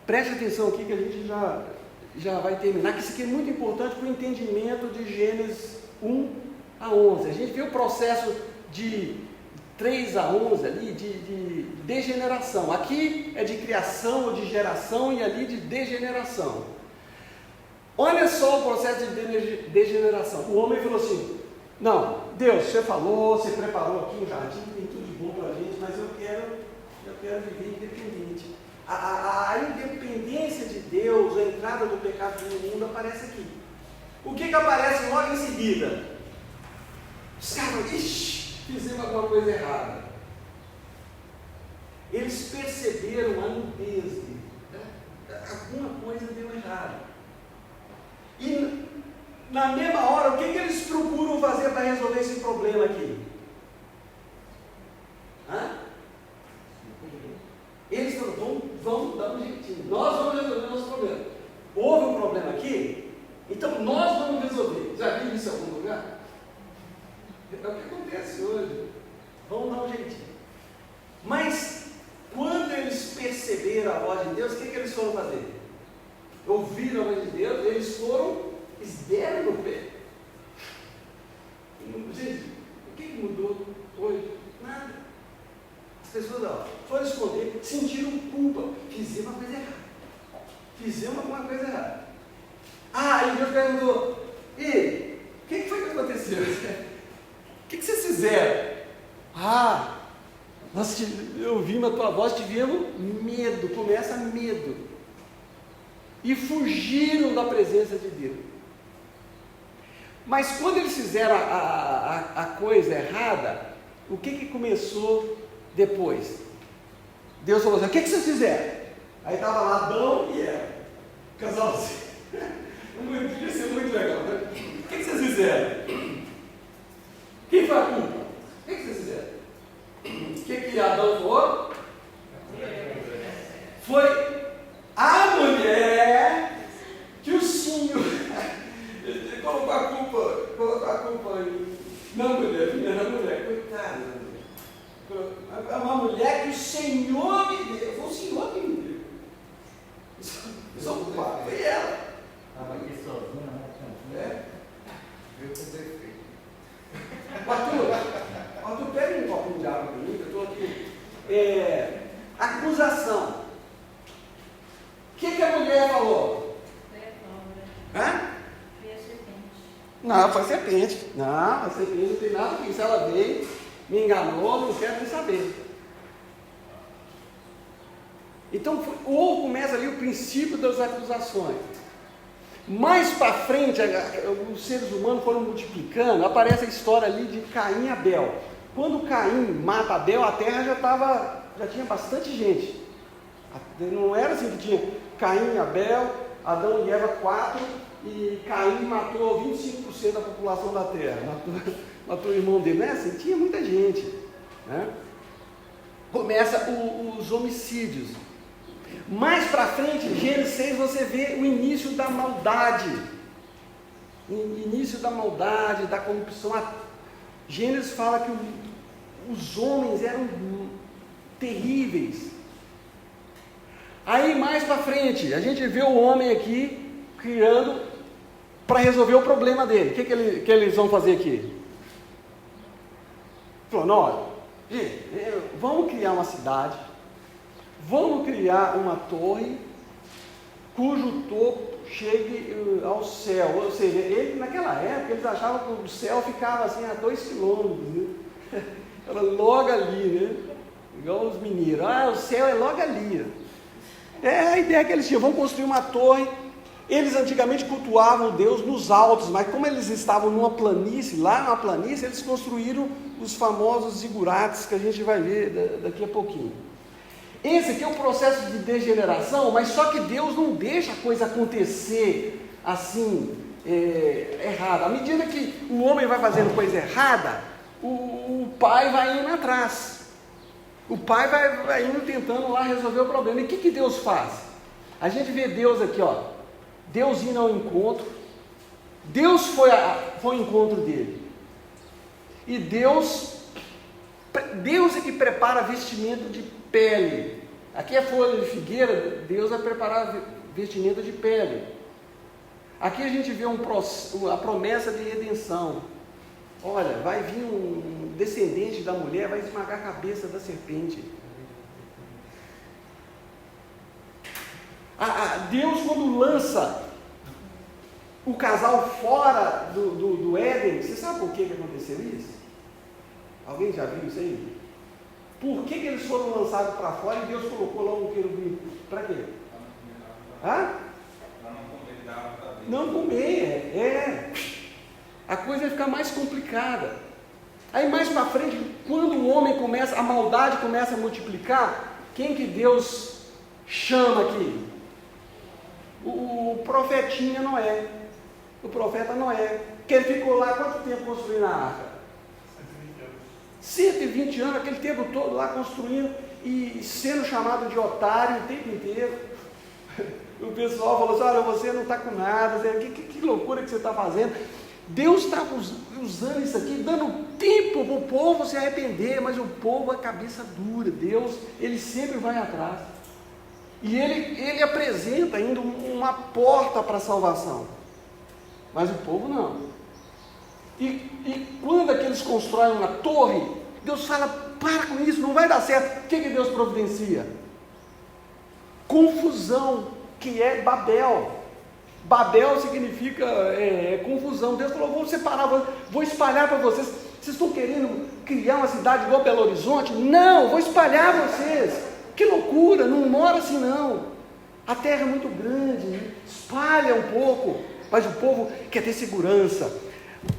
preste atenção aqui que a gente já vai terminar, que isso aqui é muito importante para o entendimento de Gênesis 1 a 11. A gente vê o processo de 3 a 11 ali, de degeneração. Aqui é de criação ou de geração e ali de degeneração. Olha só o processo de degeneração. O homem falou assim, não, Deus, você falou, você preparou aqui um jardim, tem tudo de bom para a gente, mas eu quero viver independente. A independência de Deus, a entrada do pecado no mundo aparece aqui. O que aparece logo em seguida? Os caras, fizemos alguma coisa errada. Eles perceberam a nudez dele. Alguma coisa deu errado. E na mesma hora, o que eles procuram fazer para resolver esse problema aqui? Eles falam, vamos dar um jeitinho. Nós vamos resolver o nosso problema. Houve um problema aqui, então nós vamos resolver. Já viu isso em algum lugar? É o que acontece hoje. Vamos dar um jeitinho. Mas, quando eles perceberam a voz de Deus, o que eles foram fazer? Ouviram a voz de Deus, eles deram no pé. Gente, o que mudou hoje? Nada. As pessoas foram esconder, sentiram culpa. Fizemos uma coisa errada. Fizemos alguma coisa errada. E Deus perguntou, e o que foi que aconteceu? O que vocês fizeram? Nós ouvimos a tua voz, tivemos medo, começa medo. E fugiram da presença de Deus. Mas quando eles fizeram a coisa errada, o que começou depois? Deus falou assim, o que vocês fizeram? Aí estava lá Adão e Eva, casalzinho. Devia ser muito legal, né? O que vocês fizeram? Quem foi a culpa? O que vocês fizeram? O que Adão falou? Foi a mulher que o Senhor colocou a culpa aí. Não, mulher, na mulher, coitada. É uma mulher que o Senhor me deu. Foi o Senhor que me deu. Só culpado foi ela. Estava aqui sozinha, né? Veio com defeito. Arthur, pega um copinho de água para mim, que eu estou aqui. Acusação. O que a mulher falou? Foi a serpente. Não, foi a serpente. Não, a serpente não tem nada com isso. Ela veio, me enganou, não quero nem saber. Então, começa ali o princípio das acusações. Mais para frente, os seres humanos foram multiplicando, aparece a história ali de Caim e Abel. Quando Caim mata Abel, a terra já tinha bastante gente. Não era assim que tinha Caim e Abel, Adão e Eva 4, e Caim matou 25% da população da terra, matou o irmão dele. Não é assim? Tinha muita gente. Né? Começa os homicídios. Mais para frente, em Gênesis 6, você vê o início da maldade. O início da maldade, da corrupção. Gênesis fala que os homens eram terríveis. Aí mais para frente, a gente vê o homem aqui criando para resolver o problema dele. O que eles vão fazer aqui? Falou, olha, gente, vamos criar uma cidade. Vamos criar uma torre cujo topo chegue ao céu. Ou seja, naquela época, eles achavam que o céu ficava assim a 2 quilômetros, né? Era logo ali, né? Igual os mineiros. O céu é logo ali. É a ideia que eles tinham. Vamos construir uma torre. Eles antigamente cultuavam Deus nos altos, mas como eles estavam numa planície, eles construíram os famosos zigurates que a gente vai ver daqui a pouquinho. Esse aqui é um processo de degeneração, mas só que Deus não deixa a coisa acontecer assim, errada. À medida que o homem vai fazendo coisa errada, o pai vai indo atrás. O pai vai indo tentando lá resolver o problema. E o que Deus faz? A gente vê Deus aqui, Deus indo ao encontro. Deus foi ao encontro dele. E Deus é que prepara vestimento de pele. Aqui é folha de figueira, Deus vai preparar vestimento de pele. Aqui a gente vê a promessa de redenção. olha, vai vir um descendente da mulher, vai esmagar a cabeça da serpente. Deus, quando lança o casal fora do Éden, você sabe por que aconteceu isso? Alguém já viu isso aí? Por que eles foram lançados para fora e Deus colocou lá um querubim? Para quê? Para não comer, a coisa vai ficar mais complicada. Aí mais para frente, quando o homem começa, a maldade começa a multiplicar, quem que Deus chama aqui? O profetinha Noé, o profeta Noé, que ele ficou lá quanto tempo construindo a arca? 120 anos, aquele tempo todo lá construindo e sendo chamado de otário o tempo inteiro. O pessoal falou assim, olha, você não está com nada, que loucura que você está fazendo. Deus está usando isso aqui, dando tempo para o povo se arrepender, mas o povo é cabeça dura. Deus, ele sempre vai atrás. E ele apresenta ainda uma porta para a salvação. Mas o povo não. E quando é que eles constroem uma torre, Deus fala, para com isso, não vai dar certo. O que Deus providencia? Confusão, que é Babel. Babel significa confusão. Deus falou, vou separar, vou espalhar para vocês. Vocês estão querendo criar uma cidade igual Belo Horizonte? Não, vou espalhar vocês. Que loucura, não mora assim não. A terra é muito grande, né? Espalha um pouco, mas o povo quer ter segurança.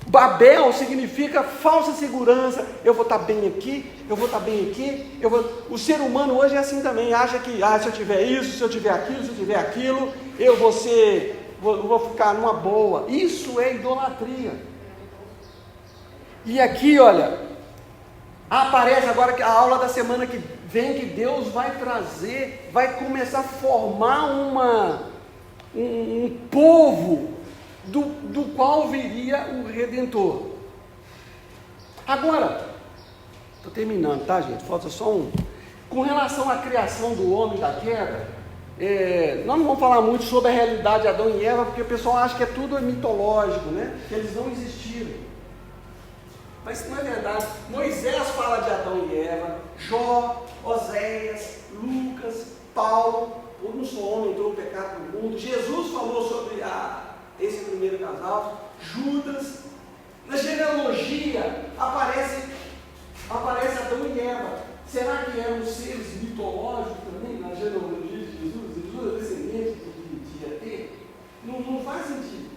Babel significa falsa segurança. Eu vou estar bem aqui, eu vou estar bem aqui. O ser humano hoje é assim também, acha que se eu tiver isso, se eu tiver aquilo, eu vou ficar numa boa. Isso é idolatria. E aqui, olha, aparece agora a aula da semana que vem, que Deus vai trazer, vai começar a formar um povo do qual viria o Redentor. Agora, estou terminando, tá, gente? Falta só um. Com relação à criação do homem da queda, nós não vamos falar muito sobre a realidade de Adão e Eva, porque o pessoal acha que é tudo mitológico, né? Que eles não existiram. Mas isso não é verdade. Moisés fala de Adão e Eva, Jó, Oséias, Lucas, Paulo, por um só homem entrou o pecado no mundo. Jesus falou sobre esse primeiro casal, Judas. Na genealogia aparece Adão e Eva. Será que eram seres mitológicos também na genealogia de Jesus? Jesus é descendente de ET? Não faz sentido.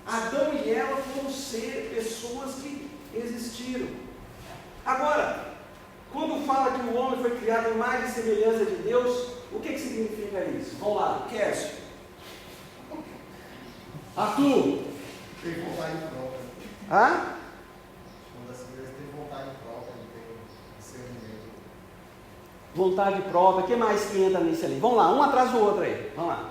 Adão e Eva foram pessoas que existiram. Agora, quando fala que o homem foi criado em imagem e semelhança de Deus, o que significa isso? Vamos lá, Kécio. Arthur. Tem vontade própria. Hã? Quando as crianças têm vontade própria, não tem discernimento. Vontade própria, o que mais que entra nisso ali? Vamos lá, um atrás do outro aí. Vamos lá.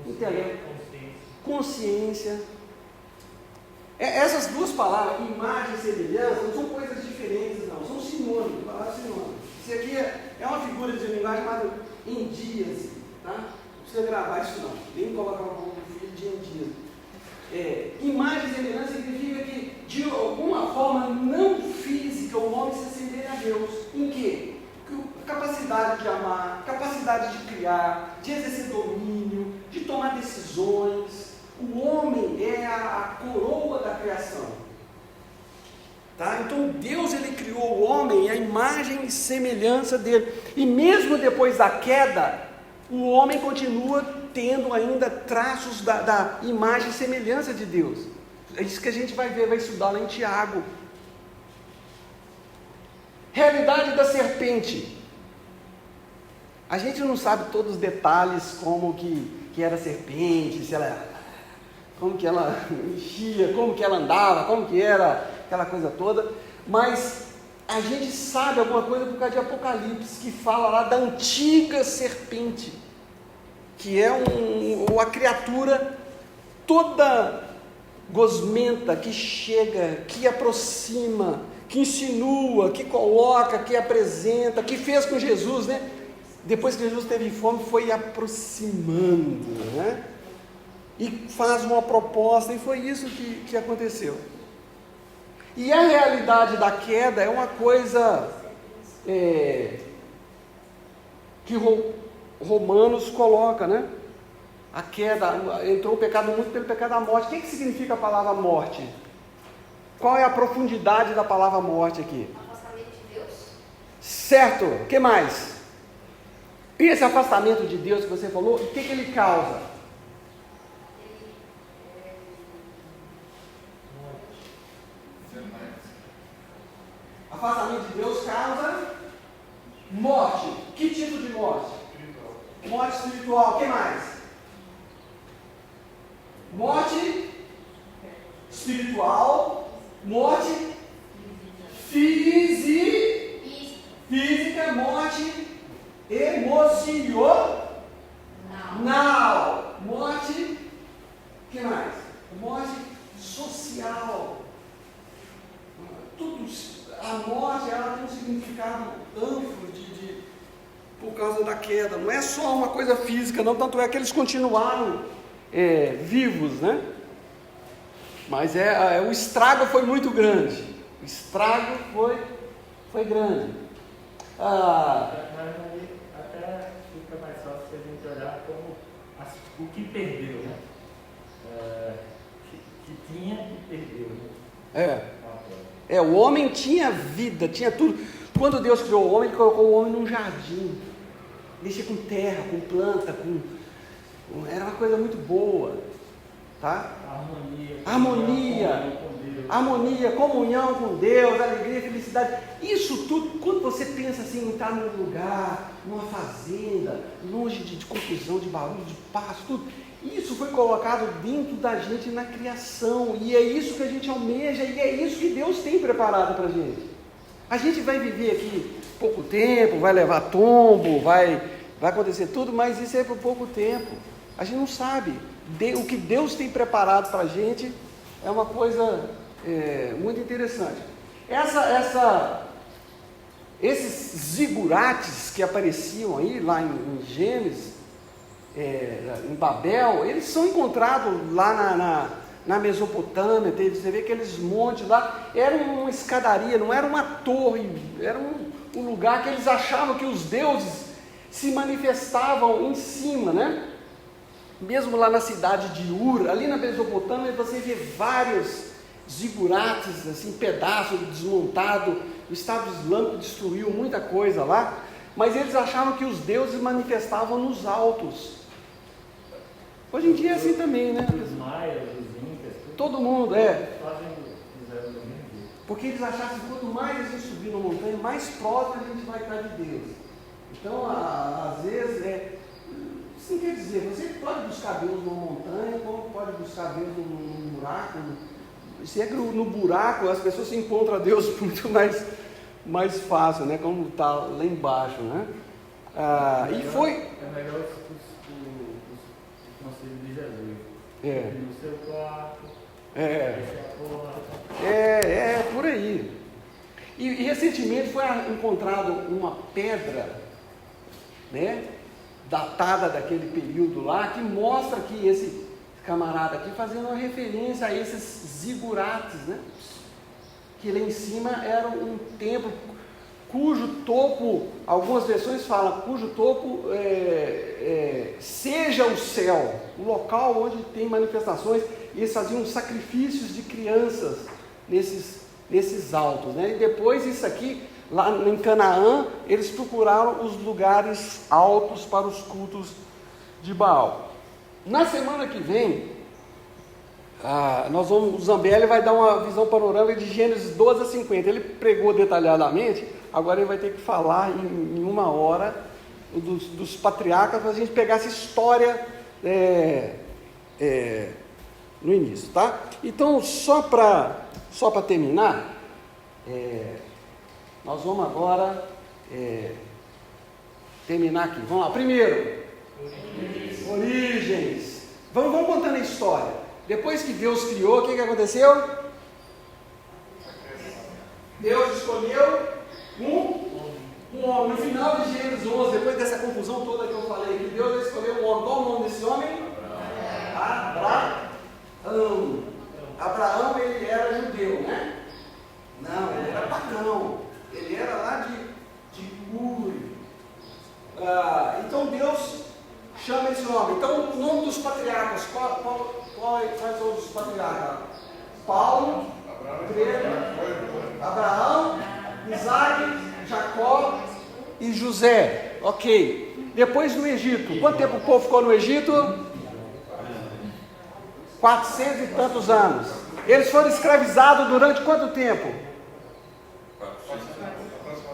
Intelecto. Consciência. Essas duas palavras, imagem e semelhança, não são coisas diferentes, não. São sinônimos, palavras sinônimas. Isso aqui é uma figura de linguagem chamada endíase, tá? Não precisa gravar isso não. Nem colocar um pouco do filho de endíase. Imagem e semelhança significa que, de alguma forma não física, o homem se assemelha a Deus. Em quê? Capacidade de amar, capacidade de criar, de exercer domínio, de tomar decisões. O homem é a coroa da criação. Tá? Então Deus, ele criou o homem, a imagem e semelhança dele. E mesmo depois da queda, o homem continua tendo ainda traços da imagem e semelhança de Deus. É isso que a gente vai ver, vai estudar lá em Tiago. Realidade da serpente. A gente não sabe todos os detalhes, como que era a serpente, como que ela enchia, como que ela andava, como que era aquela coisa toda, mas a gente sabe alguma coisa por causa de Apocalipse, que fala lá da antiga serpente, que é uma criatura toda gosmenta, que chega, que aproxima, que insinua, que coloca, que apresenta, que fez com Jesus, né? Depois que Jesus teve fome, foi aproximando, né? e faz uma proposta, e foi isso que aconteceu. E a realidade da queda é uma coisa que Romanos coloca, né? A queda, entrou o pecado muito pelo pecado da morte. O que significa a palavra morte? Qual é a profundidade da palavra morte aqui? Afastamento de Deus. Certo, o que mais? E esse afastamento de Deus que você falou, o que ele causa? Afastamento de Deus causa morte. Que tipo de morte? Morte espiritual. O que mais? Morte espiritual, morte física, morte emocional, morte, o que mais? Morte social. Tudo, a morte, ela tem um significado amplo por causa da queda. Não é só uma coisa física, não, tanto é que eles continuaram vivos, né? Mas o estrago foi muito grande. O estrago foi grande. Mas aí até fica mais fácil se a gente olhar como o que perdeu, né? Que tinha e perdeu, né? O homem tinha vida, tinha tudo. Quando Deus criou o homem, Ele colocou o homem num jardim. Mexia com terra, com planta, era uma coisa muito boa, tá? Harmonia, comunhão com Deus, alegria, felicidade. Isso tudo, quando você pensa assim, em estar num lugar, numa fazenda, longe de confusão, de barulho, de passo, tudo, isso foi colocado dentro da gente na criação, e é isso que a gente almeja, e é isso que Deus tem preparado para a gente. A gente vai viver aqui pouco tempo, vai levar tombo, vai acontecer tudo, mas isso é por pouco tempo. A gente não sabe. O que Deus tem preparado para a gente é uma coisa muito interessante. Esses zigurates que apareciam aí, lá em Gênesis, em Babel, eles são encontrados lá na Mesopotâmia. Você vê aqueles montes lá, era uma escadaria, não era uma torre, era um lugar que eles achavam que os deuses se manifestavam em cima, né? Mesmo lá na cidade de Ur, ali na Mesopotâmia, você vê vários zigurates, assim, pedaços desmontados. O Estado Islâmico destruiu muita coisa lá, mas eles achavam que os deuses manifestavam nos altos. Hoje em dia é assim também, né? Os maias, os incas, todo mundo, fizeram do mesmo jeito. Porque eles achavam que quanto mais a gente subir na montanha, mais próximo a gente vai estar de Deus. Então, às vezes, isso não quer dizer, você pode buscar Deus numa montanha, como pode buscar Deus num buraco. Se é no buraco, as pessoas se encontram a Deus muito mais fácil, né? Como está lá embaixo, né? E foi... É melhor o conselho de Jesus. No seu quarto, por aí. E recentemente foi encontrado uma pedra, né, datada daquele período lá, que mostra que esse camarada aqui fazendo uma referência a esses zigurates, né, que lá em cima era um templo cujo topo, algumas versões falam, cujo topo seja o céu, o local onde tem manifestações, e eles faziam sacrifícios de crianças nesses altos, né? E depois isso aqui, lá em Canaã, eles procuraram os lugares altos para os cultos de Baal. Na semana que vem, o Zambelli vai dar uma visão panorâmica de Gênesis 12 a 50. Ele pregou detalhadamente, agora ele vai ter que falar em uma hora dos patriarcas, para a gente pegar essa história no início, tá? Então, só para terminar, nós vamos agora terminar aqui. Vamos lá. Primeiro, origens. Vamos contando a história. Depois que Deus criou, o que aconteceu? Deus escolheu um homem. No final de Gênesis 11, depois dessa confusão toda que eu falei, que Deus escolheu um homem. Qual o nome desse homem? Abraão. Abraão, ele era judeu, né? Não, ele era pagão. Ele era lá de Ur. Então Deus chama esse nome. Então o nome dos patriarcas, quais são os patriarcas? Paulo, Abraão, Isaac, Jacó e José. Ok. Depois no Egito. Quanto tempo o povo ficou no Egito? 400 e tantos anos. Eles foram escravizados durante quanto tempo?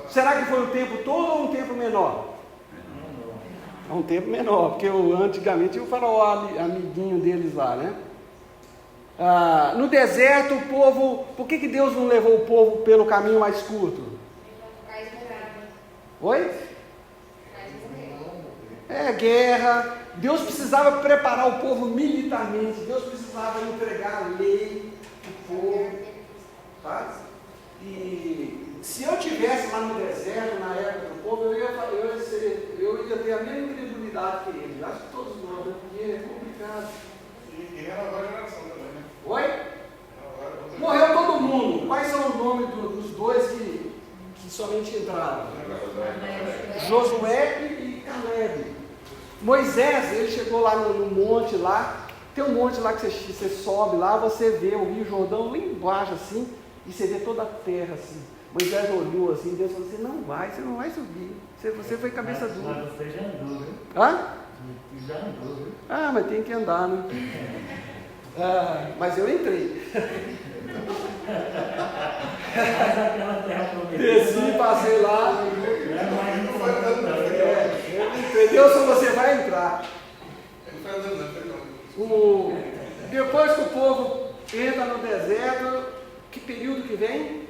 Será que foi um tempo todo ou um tempo menor? Um tempo menor, porque antigamente o faraó amiguinho deles lá, né? No deserto o povo, por que Deus não levou o povo pelo caminho mais curto? Oi? Guerra. Deus precisava preparar o povo militarmente, Deus precisava entregar a lei para o povo, tá? E se eu estivesse lá no deserto, na época do povo, eu ia ter a mesma credibilidade que eles. Acho que todos nós, né? Porque é complicado. E renovar a geração também, né? Oi? Morreu todo mundo. Quais são os nomes dos dois que somente entraram? Josué e Caleb. Moisés, ele chegou lá no monte lá. Tem um monte lá que você sobe lá, você vê o Rio Jordão lá embaixo assim, e você vê toda a terra assim. Moisés olhou assim, Deus falou assim, você não vai subir. Você foi cabeça dura. Mas você já andou, viu? Hã? Já andou, viu? Mas tem que andar, né? Mas eu entrei. Desci, passei lá. Entendeu? Se você vai entrar. Depois que o povo entra no deserto, que período que vem?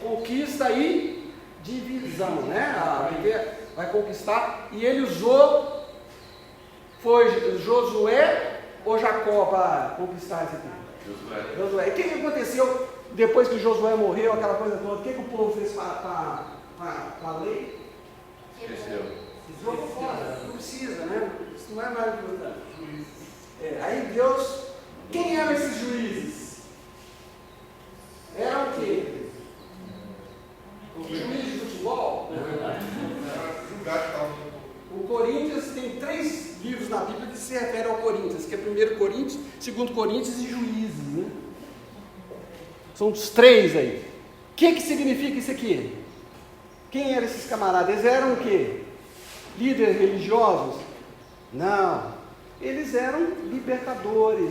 Conquista e divisão, né? Vai conquistar. E ele usou, foi Josué ou Jacó para conquistar esse tempo? Josué. E o que aconteceu depois que Josué morreu, aquela coisa toda? O que o povo fez para a lei? Jogou fora, não precisa, né? Isso não é mais importante. Aí Deus, quem eram esses juízes? Eram o quê? Juiz de futebol? O Coríntios tem 3 livros na Bíblia que se referem ao Coríntios, que é 1 Coríntios, 2 Coríntios e Juízes, né? São os 3 aí. O que significa isso aqui? Quem eram esses camaradas? Eles eram o quê? Líderes religiosos? Não. Eles eram libertadores,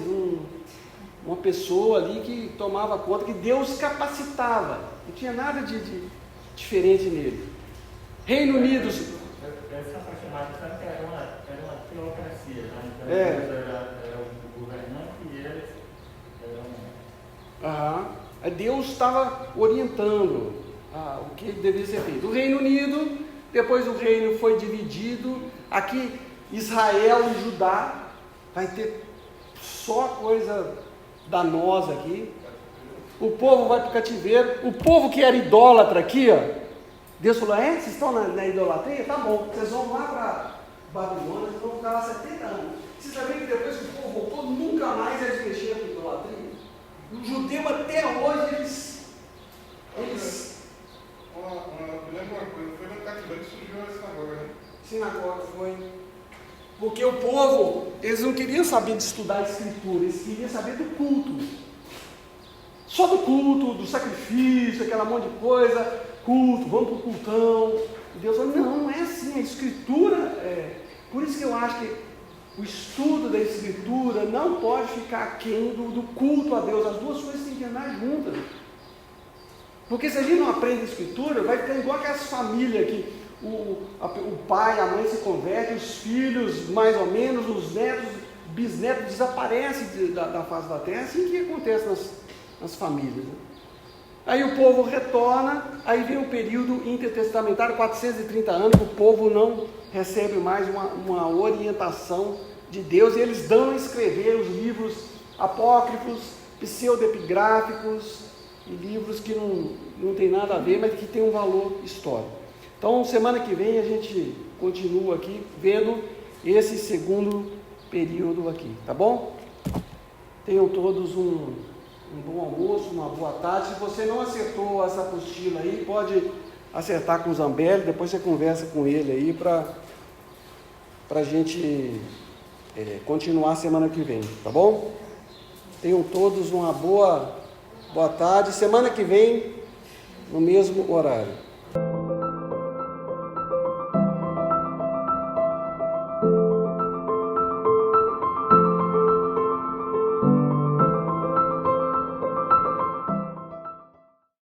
uma pessoa ali que tomava conta, que Deus capacitava. Não tinha nada de diferente nele. Reino Unido. Essa parte sabe que era uma teocracia, né? Então era o governante e eles eram. Deus estava orientando o que devia ser feito. O Reino Unido, depois o reino foi dividido. Aqui Israel e Judá, vai ter só coisa danosa aqui. O povo vai para o cativeiro. O povo que era idólatra aqui, Deus falou, vocês estão na idolatria? Tá bom, vocês vão lá para Babilônia, vocês vão ficar lá 70 anos. Vocês sabem que depois que o povo voltou, nunca mais eles mexeram com idolatria? O judeu até hoje, eles... Me lembro uma coisa, foi no cativeiro que surgiu a sinagoga, né? Sinagoga foi. Porque o povo, eles não queriam saber de estudar a escritura, eles queriam saber do culto. Só do culto, do sacrifício, aquela monte de coisa, culto, vamos para o cultão. E Deus falou, não é assim, a escritura por isso que eu acho que o estudo da escritura não pode ficar aquém do culto a Deus, as duas coisas têm que andar juntas. Porque se a gente não aprende a escritura, vai ficar igual aquelas famílias que o pai, a mãe se convertem, os filhos mais ou menos, os netos, bisnetos desaparecem da face da terra, assim que acontece nas famílias. Né? Aí o povo retorna, aí vem o período intertestamentário, 430 anos, o povo não recebe mais uma orientação de Deus, e eles dão a escrever os livros apócrifos, pseudepigráficos, e livros que não tem nada a ver, mas que tem um valor histórico. Então, semana que vem a gente continua aqui vendo esse segundo período aqui, tá bom? Tenham todos um bom almoço, uma boa tarde. Se você não acertou essa apostila aí, pode acertar com o Zambelli, depois você conversa com ele aí para a gente continuar semana que vem, tá bom? Tenham todos uma boa tarde. Semana que vem, no mesmo horário.